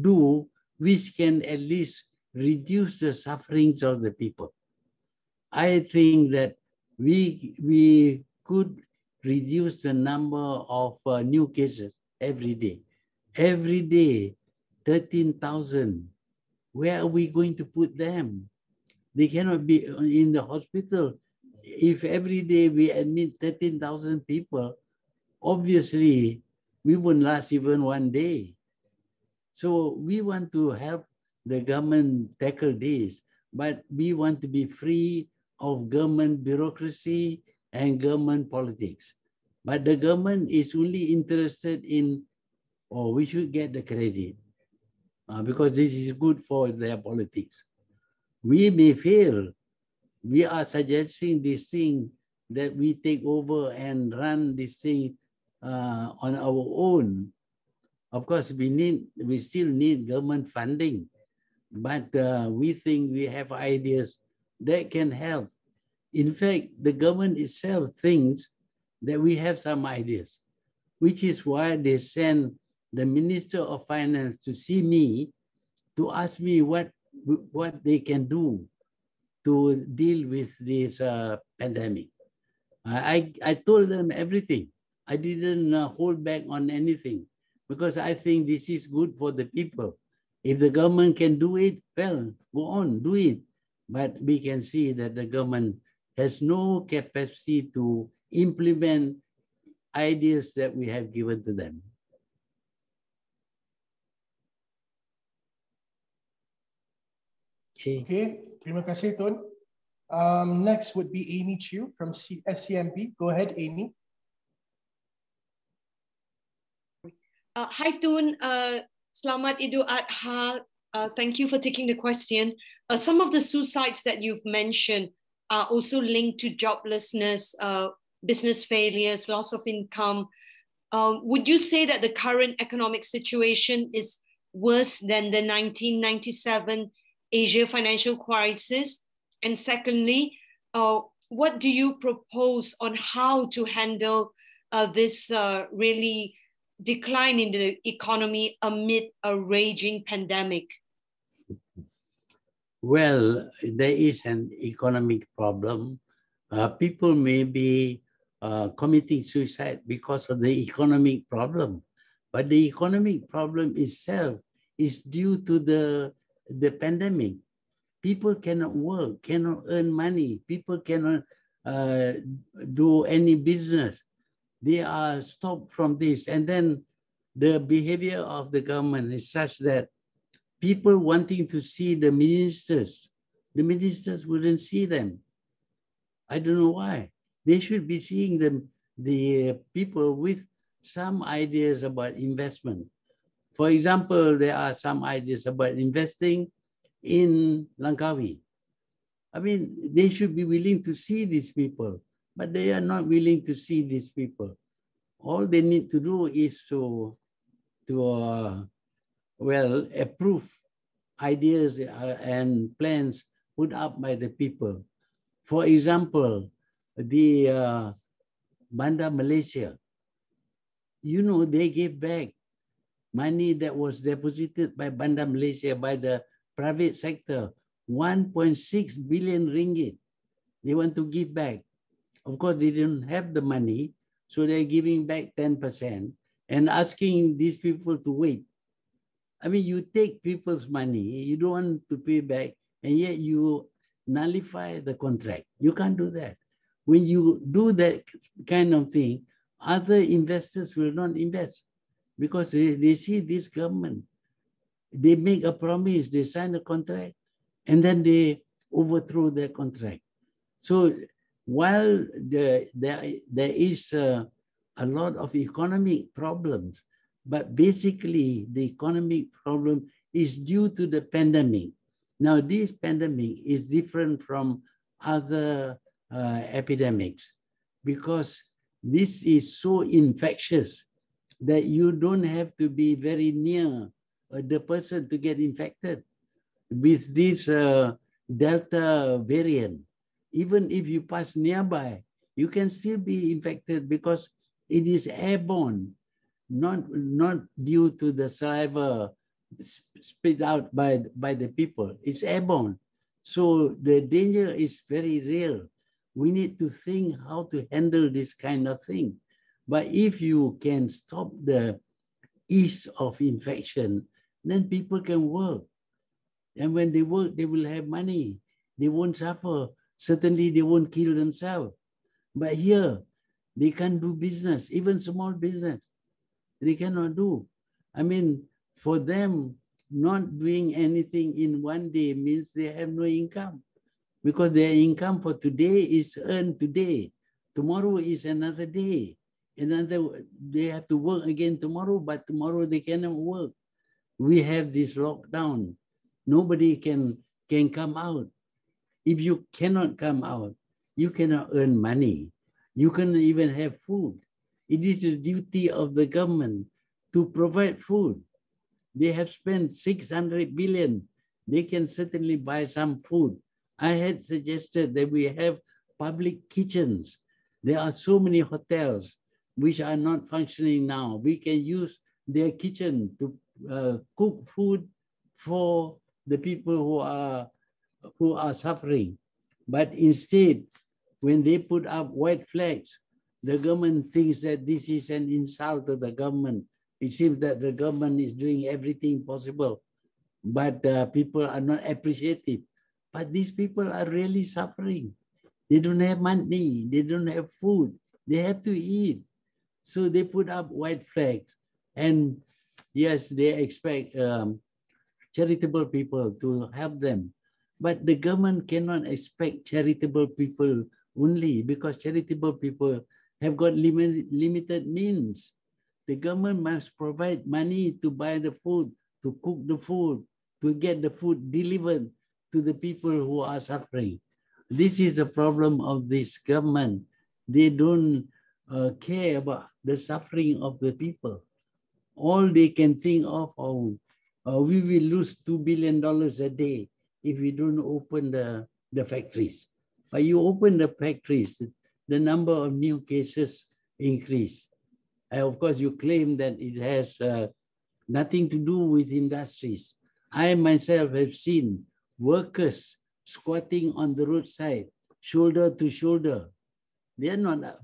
do, which can at least reduce the sufferings of the people. I think that we could reduce the number of new cases every day. Every day, 13,000. Where are we going to put them? They cannot be in the hospital. If every day we admit 13,000 people, obviously we wouldn't last even one day. So we want to help the government tackle this, but we want to be free of government bureaucracy and government politics. But the government is only interested in, oh, we should get the credit because this is good for their politics. We may fail. We are suggesting this thing that we take over and run this thing on our own. Of course, we still need government funding, but we think we have ideas that can help. In fact, the government itself thinks that we have some ideas, which is why they send the Minister of Finance to see me to ask me what they can do to deal with this pandemic. I told them everything. I didn't hold back on anything because I think this is good for the people. If the government can do it, well, go on, do it. But we can see that the government has no capacity to implement ideas that we have given to them. Okay, terima kasih Tun. Next would be Amy Chew from SCMP. Go ahead, Amy. Hi Tun, Selamat Idul Adha. Thank you for taking the question. Some of the suicides that you've mentioned are also linked to joblessness, business failures, loss of income. Would you say that the current economic situation is worse than the 1997 Asia financial crisis? And secondly, what do you propose on how to handle this really decline in the economy amid a raging pandemic? Well, there is an economic problem. People may be committing suicide because of the economic problem, but the economic problem itself is due to the pandemic. People cannot work, cannot earn money. People cannot do any business. They are stopped from this. And then the behavior of the government is such that people wanting to see the ministers wouldn't see them. I don't know why. They should be seeing the people with some ideas about investment. For example, there are some ideas about investing in Langkawi. I mean, they should be willing to see these people, but they are not willing to see these people. All they need to do is to approve ideas and plans put up by the people. For example, the Bandar Malaysia, you know, they gave back money that was deposited by Bandar Malaysia by the private sector, 1.6 billion ringgit. They want to give back. Of course, they didn't have the money, so they're giving back 10% and asking these people to wait. I mean, you take people's money, you don't want to pay back, and yet you nullify the contract. You can't do that. When you do that kind of thing, other investors will not invest because they see this government. They make a promise, they sign a contract, and then they overthrow their contract. So while there is a lot of economic problems, but basically the economic problem is due to the pandemic. Now this pandemic is different from other epidemics because this is so infectious that you don't have to be very near the person to get infected. With this Delta variant, even if you pass nearby, you can still be infected because it is airborne, not due to the saliva spit out by the people. It's airborne. So the danger is very real. We need to think how to handle this kind of thing. But if you can stop the ease of infection, then people can work. And when they work, they will have money. They won't suffer. Certainly, they won't kill themselves. But here, they can't do business, even small business. They cannot do. I mean, for them, not doing anything in one day means they have no income because their income for today is earned today. Tomorrow is another day. They have to work again tomorrow, but tomorrow they cannot work. We have this lockdown. Nobody can come out. If you cannot come out, you cannot earn money. You cannot even have food. It is the duty of the government to provide food. They have spent 600 billion. They can certainly buy some food. I had suggested that we have public kitchens. There are so many hotels which are not functioning now. We can use their kitchen to cook food for the people who are suffering. But instead, when they put up white flags, the government thinks that this is an insult to the government. It seems that the government is doing everything possible, but people are not appreciative. But these people are really suffering. They don't have money. They don't have food. They have to eat. So they put up white flags. And yes, they expect charitable people to help them. But the government cannot expect charitable people only because charitable people have got limited means. The government must provide money to buy the food, to cook the food, to get the food delivered to the people who are suffering. This is the problem of this government. They don't care about the suffering of the people. All they can think of, we will lose $2 billion a day if we don't open the factories. But you open the factories, the number of new cases increase. And of course, you claim that it has nothing to do with industries. I myself have seen workers squatting on the roadside, shoulder to shoulder. They are not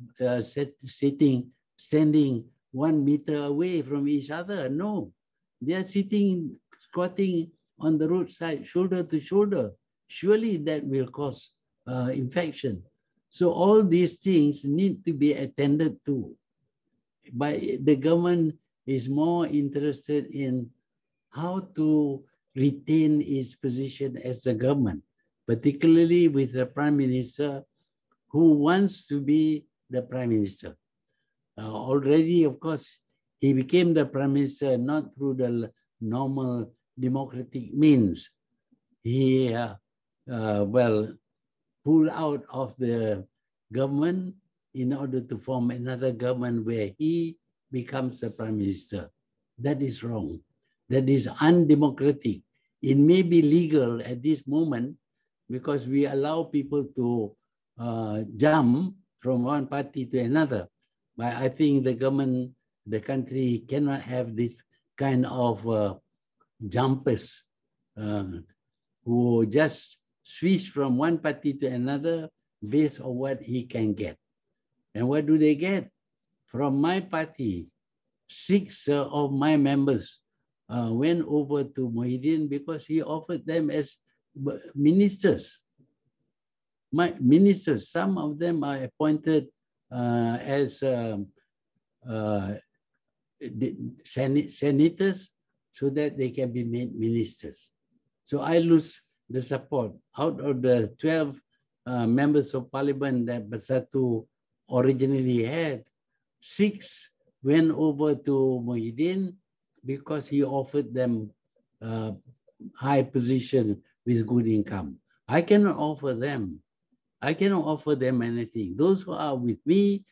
standing 1 meter away from each other. No, they are squatting on the roadside, shoulder to shoulder. Surely that will cause infection. So all these things need to be attended to. But the government is more interested in how to retain its position as the government, particularly with the Prime Minister who wants to be the Prime Minister. Already, of course, he became the Prime Minister not through the normal democratic means. He, pulled out of the government in order to form another government where he becomes the Prime Minister. That is wrong. That is undemocratic. It may be legal at this moment because we allow people to jump from one party to another. But I think the government, the country cannot have this kind of jumpers who just switch from one party to another based on what he can get. And what do they get? From my party, 6 of my members went over to Muhyiddin because he offered them as ministers. My ministers, some of them are appointed as senators so that they can be made ministers. So I lose the support. Out of the 12 members of parliament that Bersatu originally had, 6 went over to Muhyiddin because he offered them high position with good income. I cannot offer them. I cannot offer them anything. Those who are with me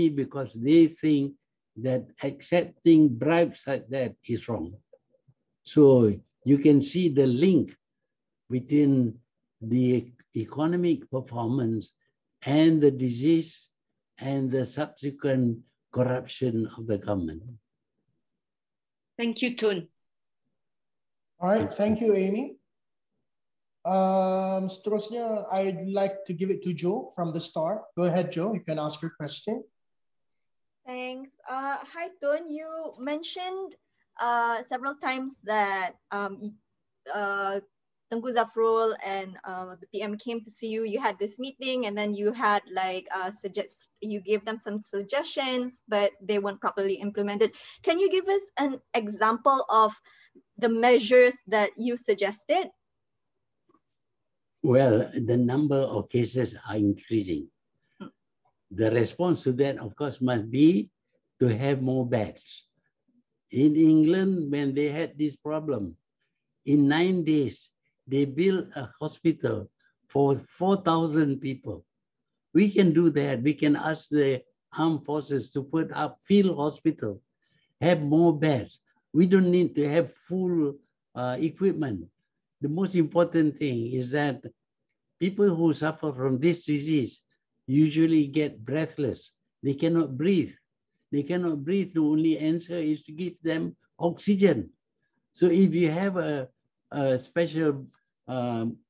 because they think that accepting bribes like that is wrong. So you can see the link between the economic performance and the disease and the subsequent corruption of the government. Thank you, Tun. All right, thank you, Amy. Seterusnya, I'd like to give it to Joe from the Star. Go ahead, Joe. You can ask your question. Thanks. Hi, Tun. You mentioned several times that Tengku Zafrul and the PM came to see you. You had this meeting, and then you had like you gave them some suggestions, but they weren't properly implemented. Can you give us an example of the measures that you suggested? Well, the number of cases are increasing. The response to that, of course, must be to have more beds. In England, when they had this problem, in 9 days, they built a hospital for 4,000 people. We can do that. We can ask the armed forces to put up field hospital, have more beds. We don't need to have full equipment. The most important thing is that people who suffer from this disease usually get breathless. They cannot breathe. They cannot breathe. The only answer is to give them oxygen. So if you have a special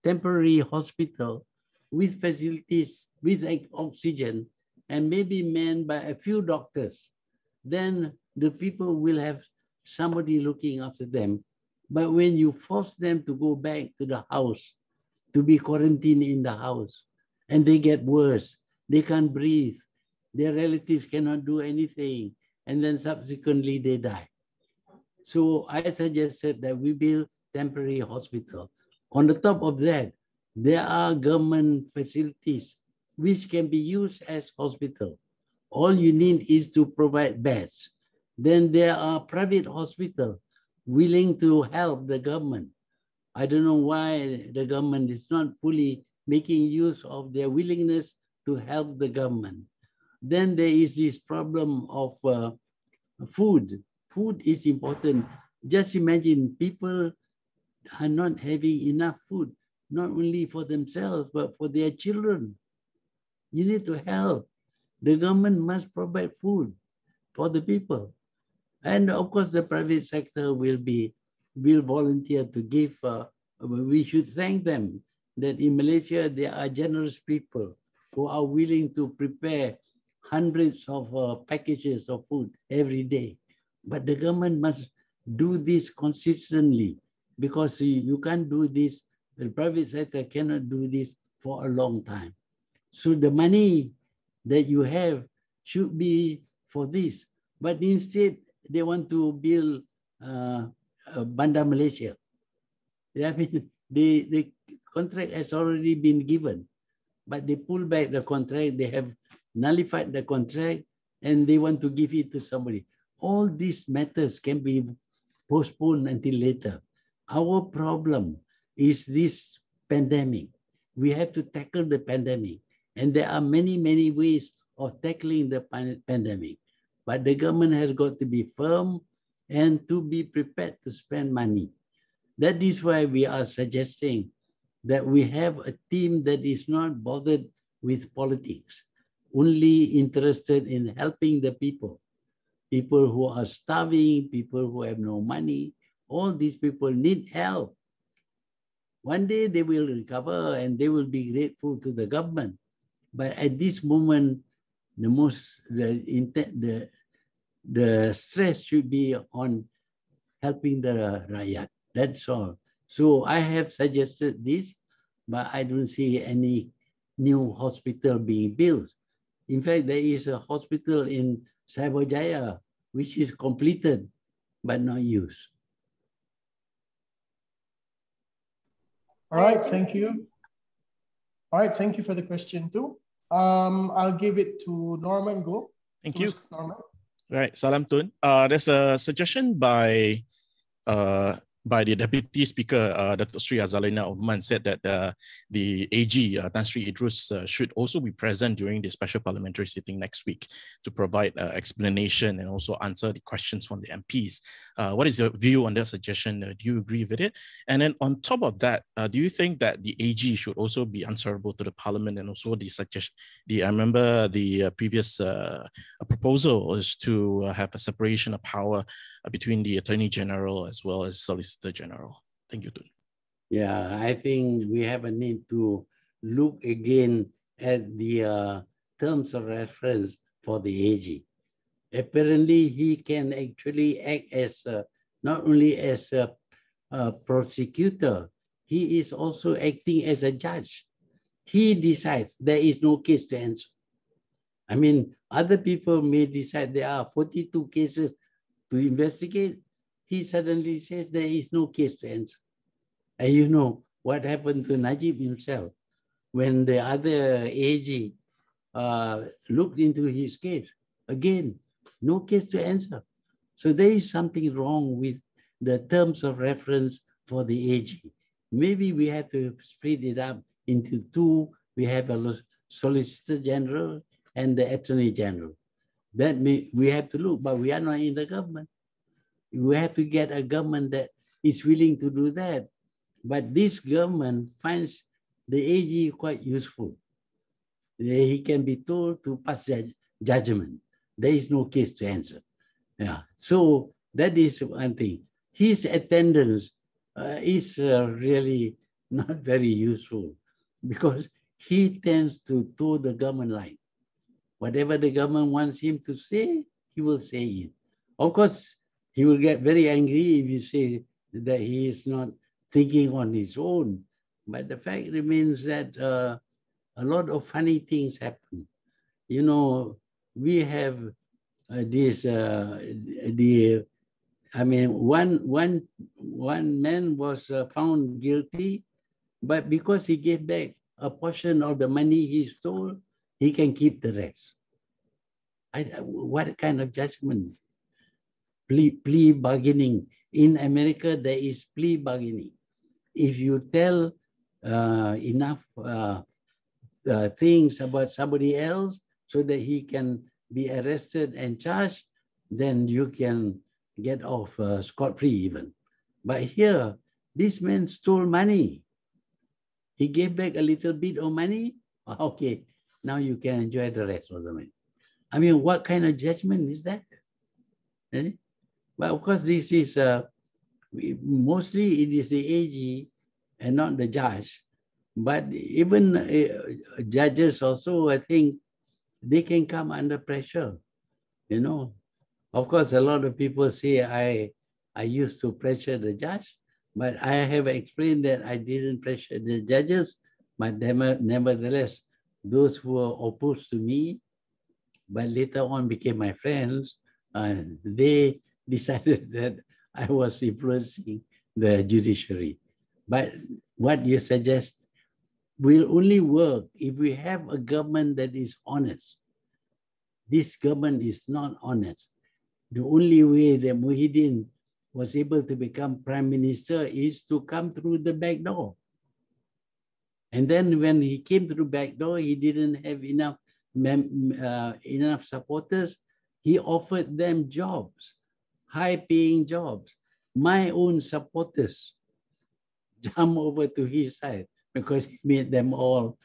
temporary hospital with facilities, with oxygen, and maybe manned by a few doctors, then the people will have somebody looking after them. But when you force them to go back to the house, to be quarantined in the house, and they get worse, they can't breathe, their relatives cannot do anything, and then subsequently they die. So I suggested that we build temporary hospital. On the top of that, there are government facilities which can be used as hospital. All you need is to provide beds. Then there are private hospitals willing to help the government. I don't know why the government is not fully making use of their willingness to help the government. Then there is this problem of food. Food is important. Just imagine people are not having enough food, not only for themselves, but for their children. You need to help. The government must provide food for the people. And of course, the private sector will volunteer to give. We should thank them that in Malaysia, there are generous people who are willing to prepare hundreds of packages of food every day. But the government must do this consistently, because you can't do this, the private sector cannot do this for a long time. So the money that you have should be for this. But instead, they want to build Bandar Malaysia. I mean, the contract has already been given, but they pull back the contract, they have nullified the contract, and they want to give it to somebody. All these matters can be postponed until later. Our problem is this pandemic. We have to tackle the pandemic. And there are many, many ways of tackling the pandemic. But the government has got to be firm and to be prepared to spend money. That is why we are suggesting that we have a team that is not bothered with politics, only interested in helping the people. People who are starving, people who have no money, all these people need help. One day they will recover and they will be grateful to the government. But at this moment, the stress should be on helping the rakyat. That's all. So I have suggested this, but I don't see any new hospital being built. In fact, there is a hospital in Cyberjaya which is completed but not used. All right, thank you. All right, thank you for the question too. I'll give it to Norman. Go. Thank you. Norman. Right, Salam Tun. There's a suggestion by the Deputy Speaker, Datuk Sri Azalina Othman, said that the AG, Tan Sri Idrus, should also be present during the special parliamentary sitting next week to provide explanation and also answer the questions from the MPs. What is your view on that suggestion? Do you agree with it? And then on top of that, do you think that the AG should also be answerable to the Parliament and also the suggestion? I remember the previous proposal is to have a separation of power between the Attorney General as well as Solicitor General. Thank you, Tun. Yeah, I think we have a need to look again at the terms of reference for the AG. Apparently, he can actually act as not only as a prosecutor, he is also acting as a judge. He decides there is no case to answer. I mean, other people may decide there are 42 cases to investigate. He suddenly says there is no case to answer. And you know what happened to Najib himself when the other AG looked into his case. Again, no case to answer. So there is something wrong with the terms of reference for the AG. Maybe we have to split it up into two. We have a Solicitor General and the Attorney General. That we have to look, but we are not in the government. We have to get a government that is willing to do that. But this government finds the AG quite useful. He can be told to pass judgment. There is no case to answer. Yeah. So that is one thing. His attendance is really not very useful because he tends to toe the government line. Whatever the government wants him to say, he will say it. Of course, he will get very angry if you say that he is not thinking on his own. But the fact remains that a lot of funny things happen. You know, we have this, I mean, one man was found guilty, but because he gave back a portion of the money he stole, he can keep the rest. What kind of judgment? Plea bargaining. In America, there is plea bargaining. If you tell enough things about somebody else so that he can be arrested and charged, then you can get off scot-free even. But here, this man stole money. He gave back a little bit of money. Okay, now you can enjoy the rest of the money. I mean, what kind of judgment is that? But of course, this is mostly it is the AG and not the judge. But even judges also, I think, they can come under pressure. You know, of course, a lot of people say I used to pressure the judge, but I have explained that I didn't pressure the judges. But nevertheless, those who were opposed to me, but later on became my friends, they decided that I was influencing the judiciary. But what you suggest will only work if we have a government that is honest. This government is not honest. The only way that Muhyiddin was able to become prime minister is to come through the back door. And then when he came through the back door, he didn't have enough supporters. He offered them jobs, high-paying jobs. My own supporters jump over to his side because he made them all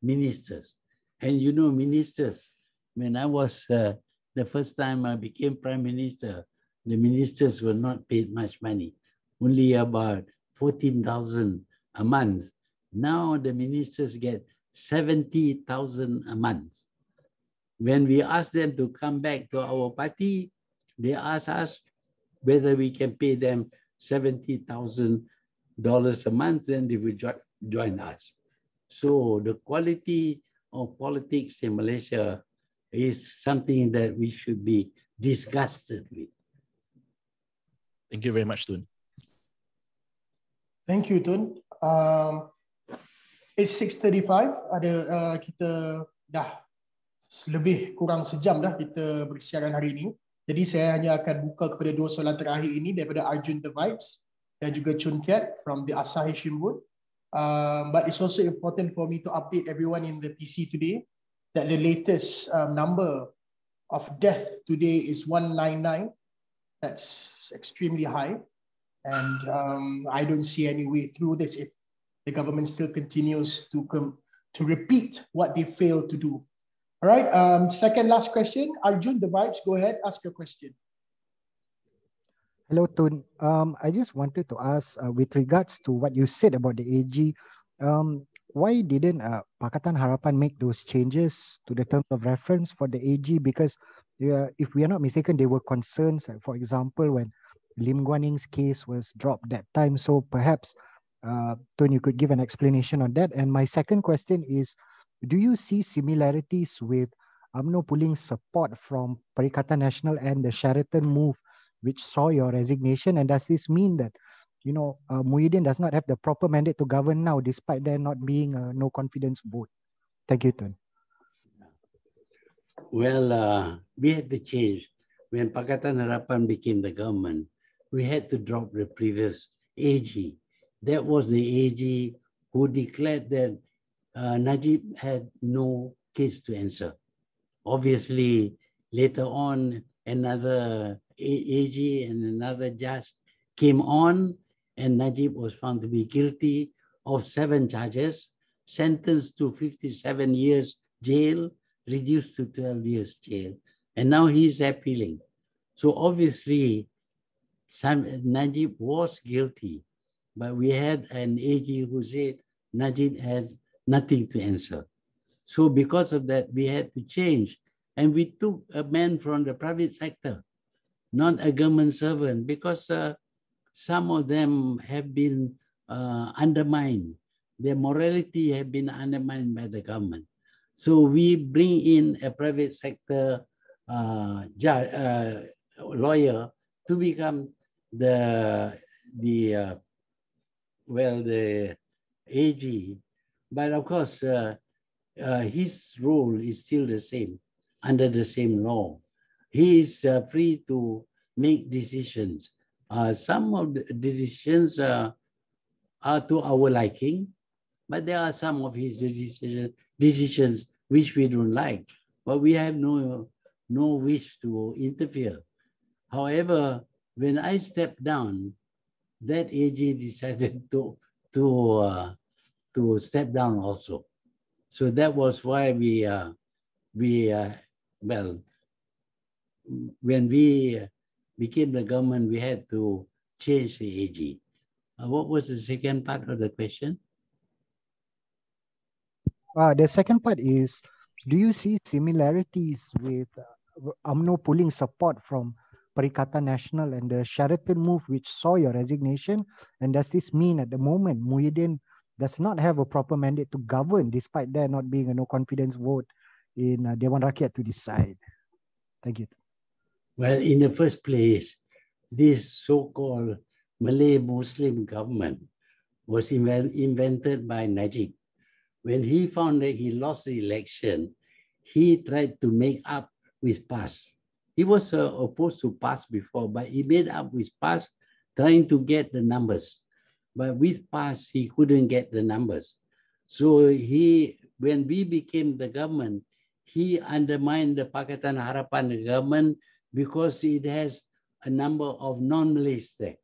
ministers. And you know, ministers, when I was the first time I became prime minister, the ministers were not paid much money, only about 14,000 a month. Now the ministers get 70,000 a month. When we ask them to come back to our party, they ask us whether we can pay them $70,000 a month, then they will join us. So the quality of politics in Malaysia is something that we should be disgusted with. Thank you very much, Tun. Thank you, Tun. It's 6:35. Kita dah lebih kurang sejam dah kita bersiaran hari ini. Jadi saya hanya akan buka kepada dua soalan terakhir ini daripada Arjun The Vibes dan juga Chun Kiat from the Asahi Shimbun. But it's also important for me to update everyone in the PC today that the latest number of death today is 199. That's extremely high. And I don't see any way through this if the government still continues to repeat what they failed to do. All right, second last question. Arjun, The Vibes, go ahead, ask your question. Hello, Tun. I just wanted to ask with regards to what you said about the AG, why didn't Pakatan Harapan make those changes to the terms of reference for the AG? Because if we are not mistaken, there were concerns, like, for example, when Lim Guan Ying's case was dropped that time. So perhaps, Tun, you could give an explanation on that. And my second question is, do you see similarities with UMNO pulling support from Perikatan Nasional and the Sheraton move, which saw your resignation? And does this mean that, you know, Muhyiddin does not have the proper mandate to govern now, despite there not being a no confidence vote? Thank you, Tun. Well, we had to change. When Pakatan Harapan became the government, we had to drop the previous AG. That was the AG who declared that Najib had no case to answer. Obviously, later on, another AG and another judge came on, and Najib was found to be guilty of 7 charges, sentenced to 57 years jail, reduced to 12 years jail. And now he's appealing. So obviously, Najib was guilty, but we had an AG who said Najib has nothing to answer. So because of that, we had to change. And we took a man from the private sector, not a government servant, because some of them have been undermined. Their morality have been undermined by the government. So we bring in a private sector lawyer to become the AG. But of course, his role is still the same, under the same law. He is free to make decisions. Some of the decisions are to our liking, but there are some of his decisions which we don't like, but we have no wish to interfere. However, when I stepped down, that AG decided to step down also. So that was why when we became the government, we had to change the AG. What was the second part of the question? The second part is, do you see similarities with UMNO pulling support from Perikatan Nasional and the Sheraton move, which saw your resignation? And does this mean at the moment Muhyiddin does not have a proper mandate to govern, despite there not being a no confidence vote in Dewan Rakyat to decide? Thank you. Well, in the first place, this so-called Malay Muslim government was invented by Najib. When he found that he lost the election, he tried to make up with PAS. He was opposed to PAS before, but he made up with PAS, trying to get the numbers. But with PAS, he couldn't get the numbers. So when we became the government, he undermined the Pakatan Harapan government because it has a number of non-Malays there.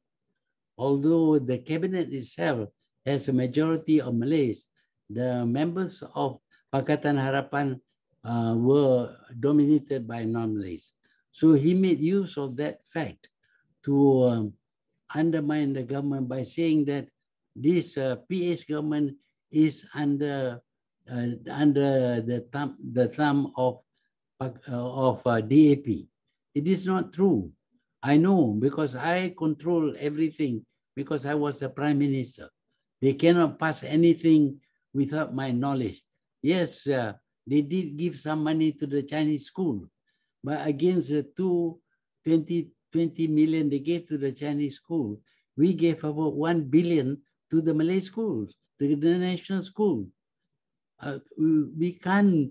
Although the cabinet itself has a majority of Malays, the members of Pakatan Harapan were dominated by non-Malays. So he made use of that fact to undermine the government by saying that this PH government is under the thumb of DAP. It is not true. I know, because I control everything, because I was the Prime Minister. They cannot pass anything without my knowledge. Yes, they did give some money to the Chinese school, but against the 20 million they gave to the Chinese school, we gave about 1 billion to the Malay schools, to the national school. We can't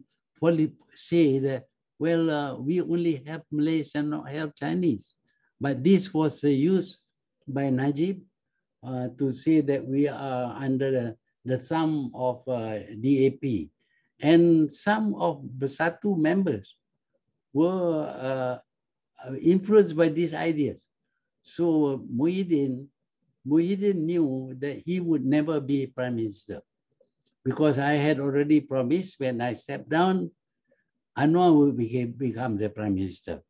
say that, well, we only help Malays and not help Chinese. But this was used by Najib to say that we are under the thumb of DAP. And some of Bersatu members were influenced by these ideas. So Muhyiddin knew that he would never be Prime Minister, because I had already promised when I stepped down, Anwar will become the Prime Minister.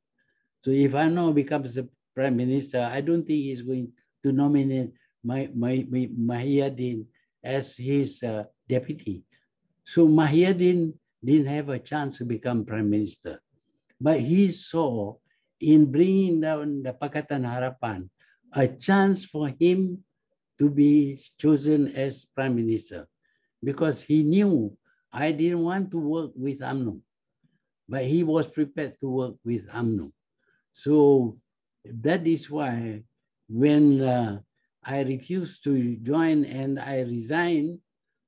So if Anwar becomes the Prime Minister, I don't think he's going to nominate Muhyiddin as his deputy. So Muhyiddin didn't have a chance to become Prime Minister. But he saw in bringing down the Pakatan Harapan a chance for him to be chosen as Prime Minister, because he knew I didn't want to work with UMNO, but he was prepared to work with UMNO. So that is why when I refused to join and I resigned,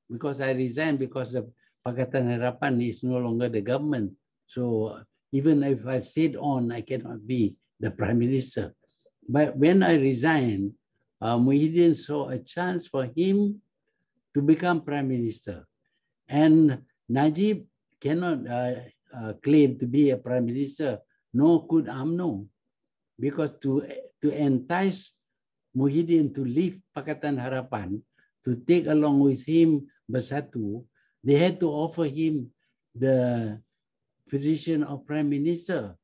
because the Pakatan Harapan is no longer the government. So even if I stayed on, I cannot be the Prime Minister. But when I resigned, Muhyiddin saw a chance for him to become Prime Minister. And Najib cannot claim to be a Prime Minister, nor could UMNO, because to entice Muhyiddin to leave Pakatan Harapan, to take along with him Bersatu, they had to offer him the position of Prime Minister.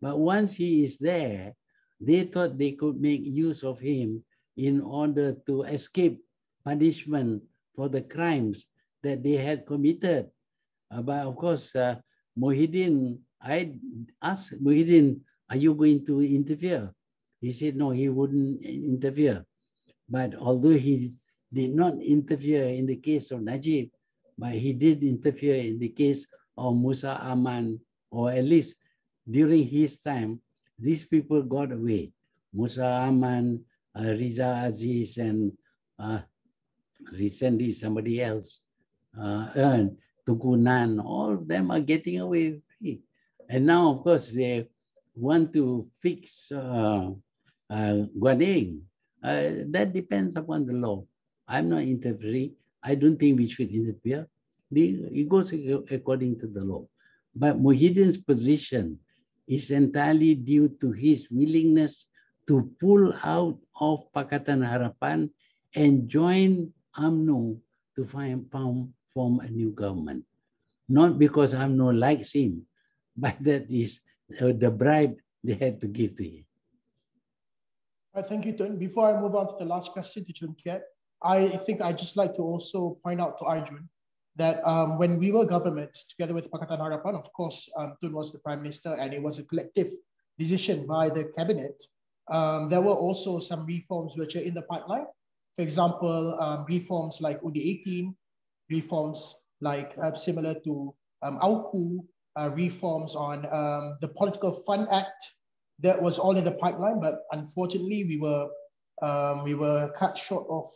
But once he is there, they thought they could make use of him in order to escape punishment for the crimes that they had committed. But of course, Muhyiddin, I asked Muhyiddin, are you going to interfere? He said, no, he wouldn't interfere. But although he did not interfere in the case of Najib, but he did interfere in the case of Musa Aman, or at least during his time, these people got away. Musa Aman, Riza Aziz, and recently somebody else, Tukunan, all of them are getting away free. And now, of course, they want to fix Guadeng. That depends upon the law. I'm not interfering. I don't think we should interfere. It goes according to the law. But Muhyiddin's position is entirely due to his willingness to pull out of Pakatan Harapan and join UMNO to form a new government. Not because UMNO likes him, but that is the bribe they had to give to him. Thank you, Tun. Before I move on to the last question to Chun Kiat, I think I'd just like to also point out to Arjun that when we were government together with Pakatan Harapan, of course, Tun was the Prime Minister and it was a collective decision by the cabinet. There were also some reforms which are in the pipeline. For example, reforms like Undi 18, reforms like similar to AUKU, reforms on the Political Fund Act. That was all in the pipeline, but unfortunately we were cut short of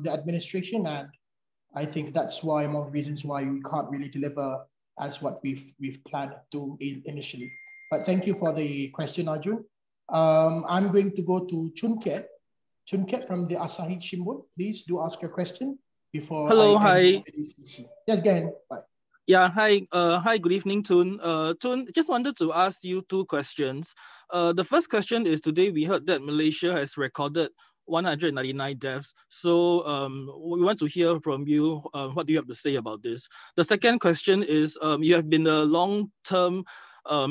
the administration, and I think that's why one of the reasons why we can't really deliver as what we've planned to initially. But thank you for the question, Arjun. I'm going to go to Chun Kiat. Chun Kiat from the Asahi Shimbun. Please do ask your question before. Hello, hi. Yes, go ahead. Bye. Yeah, hi. Hi, good evening, Tun. Tun, just wanted to ask you two questions. The first question is, today we heard that Malaysia has recorded 199 deaths. So we want to hear from you. What do you have to say about this? The second question is, you have been a long-term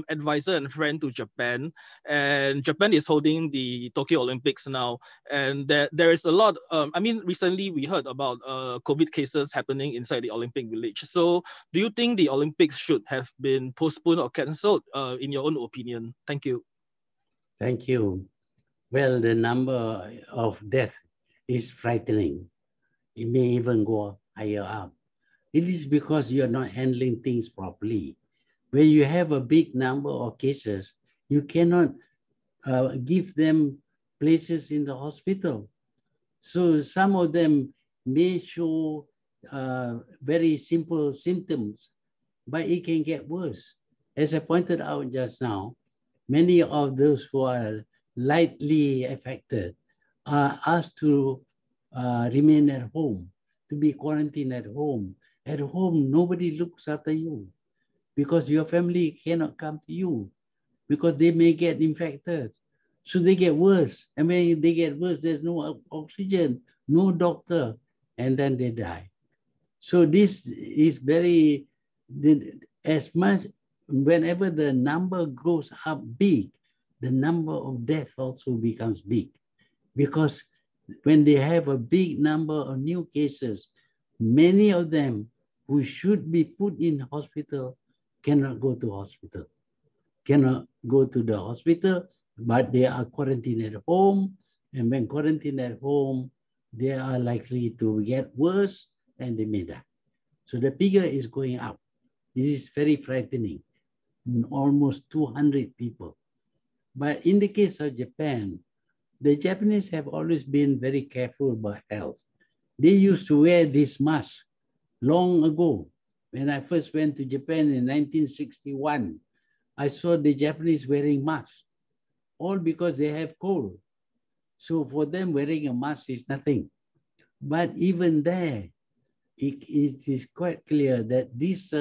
advisor and friend to Japan, and Japan is holding the Tokyo Olympics now, and there is a lot. I mean, recently we heard about COVID cases happening inside the Olympic Village. So, do you think the Olympics should have been postponed or cancelled? In your own opinion, thank you. Thank you. Well, the number of deaths is frightening. It may even go higher up. It is because you are not handling things properly. When you have a big number of cases, you cannot give them places in the hospital. So some of them may show very simple symptoms, but it can get worse. As I pointed out just now, many of those who are lightly affected are asked to remain at home, to be quarantined at home. At home, nobody looks after you because your family cannot come to you because they may get infected. So they get worse. And when they get worse, there's no oxygen, no doctor, and then they die. So this is very, as much, whenever the number goes up big, the number of deaths also becomes big. Because when they have a big number of new cases, many of them who should be put in hospital cannot go to hospital, cannot go to the hospital, but they are quarantined at home. And when quarantined at home, they are likely to get worse and they may die. So the figure is going up. This is very frightening. Almost 200 people. But in the case of Japan, the Japanese have always been very careful about health. They used to wear this mask long ago. When I first went to Japan in 1961, I saw the Japanese wearing masks, all because they have cold. So for them, wearing a mask is nothing. But even there, it is quite clear that this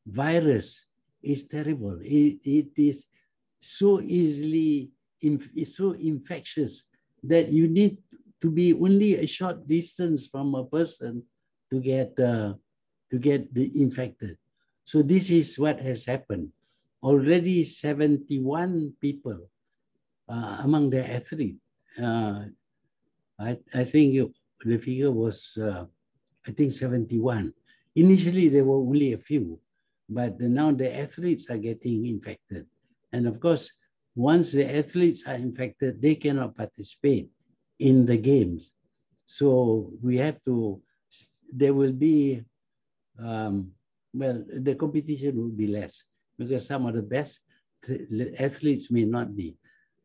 virus is terrible. It is so easily, it's so infectious that you need to be only a short distance from a person to get infected. So this is what has happened. Already 71 people among the athletes. I think the figure was, I think 71. Initially, there were only a few, but now the athletes are getting infected. And of course, once the athletes are infected, they cannot participate in the games. So we have to, there will be, well, the competition will be less because some of the best athletes may not be.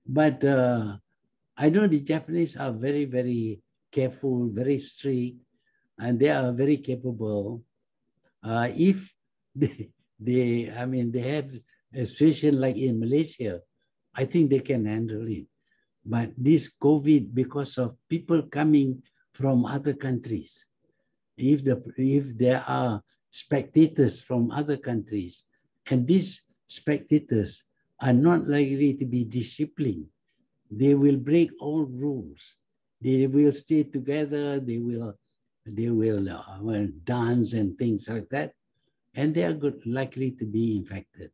But I know the Japanese are very, very careful, very strict, and they are very capable. If they have a situation like in Malaysia, I think they can handle it. But this COVID, because of people coming from other countries, if there are spectators from other countries, and these spectators are not likely to be disciplined, they will break all rules. They will stay together. They will dance and things like that, and they are likely to be infected.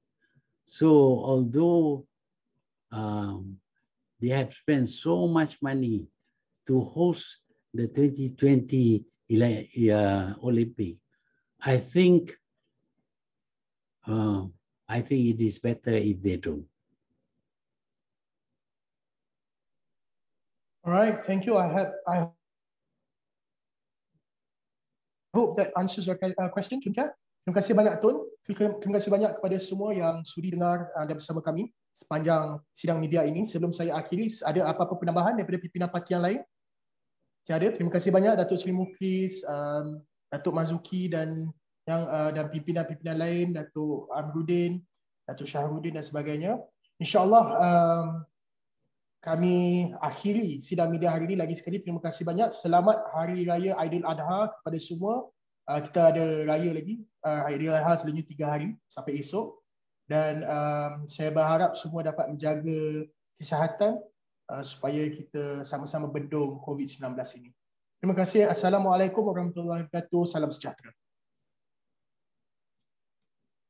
So although they have spent so much money to host the 2020 Olympic, I think it is better if they don't. All right, thank you. I hope that answers your question, Tunka. Terima kasih banyak, Tun. Terima kasih banyak kepada semua yang sudi dengar anda bersama kami sepanjang sidang media ini. Sebelum saya akhiri, ada apa-apa penambahan daripada pimpinan parti yang lain? Tiada. Terima kasih banyak Datuk Seri Muklis, Datuk Mazuki dan pimpinan-pimpinan lain, Datuk Amrudin, Datuk Syahrudin dan sebagainya. InsyaAllah kami akhiri sidang media hari ini. Lagi sekali terima kasih banyak. Selamat Hari Raya Aidiladha kepada semua. Kita ada raya lagi, Aidiladha selanjutnya 3 hari sampai esok. Dan saya berharap semua dapat menjaga kesihatan supaya kita sama-sama bendung COVID-19 ini. Terima kasih. Assalamualaikum warahmatullahi wabarakatuh. Salam sejahtera.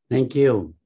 Thank you.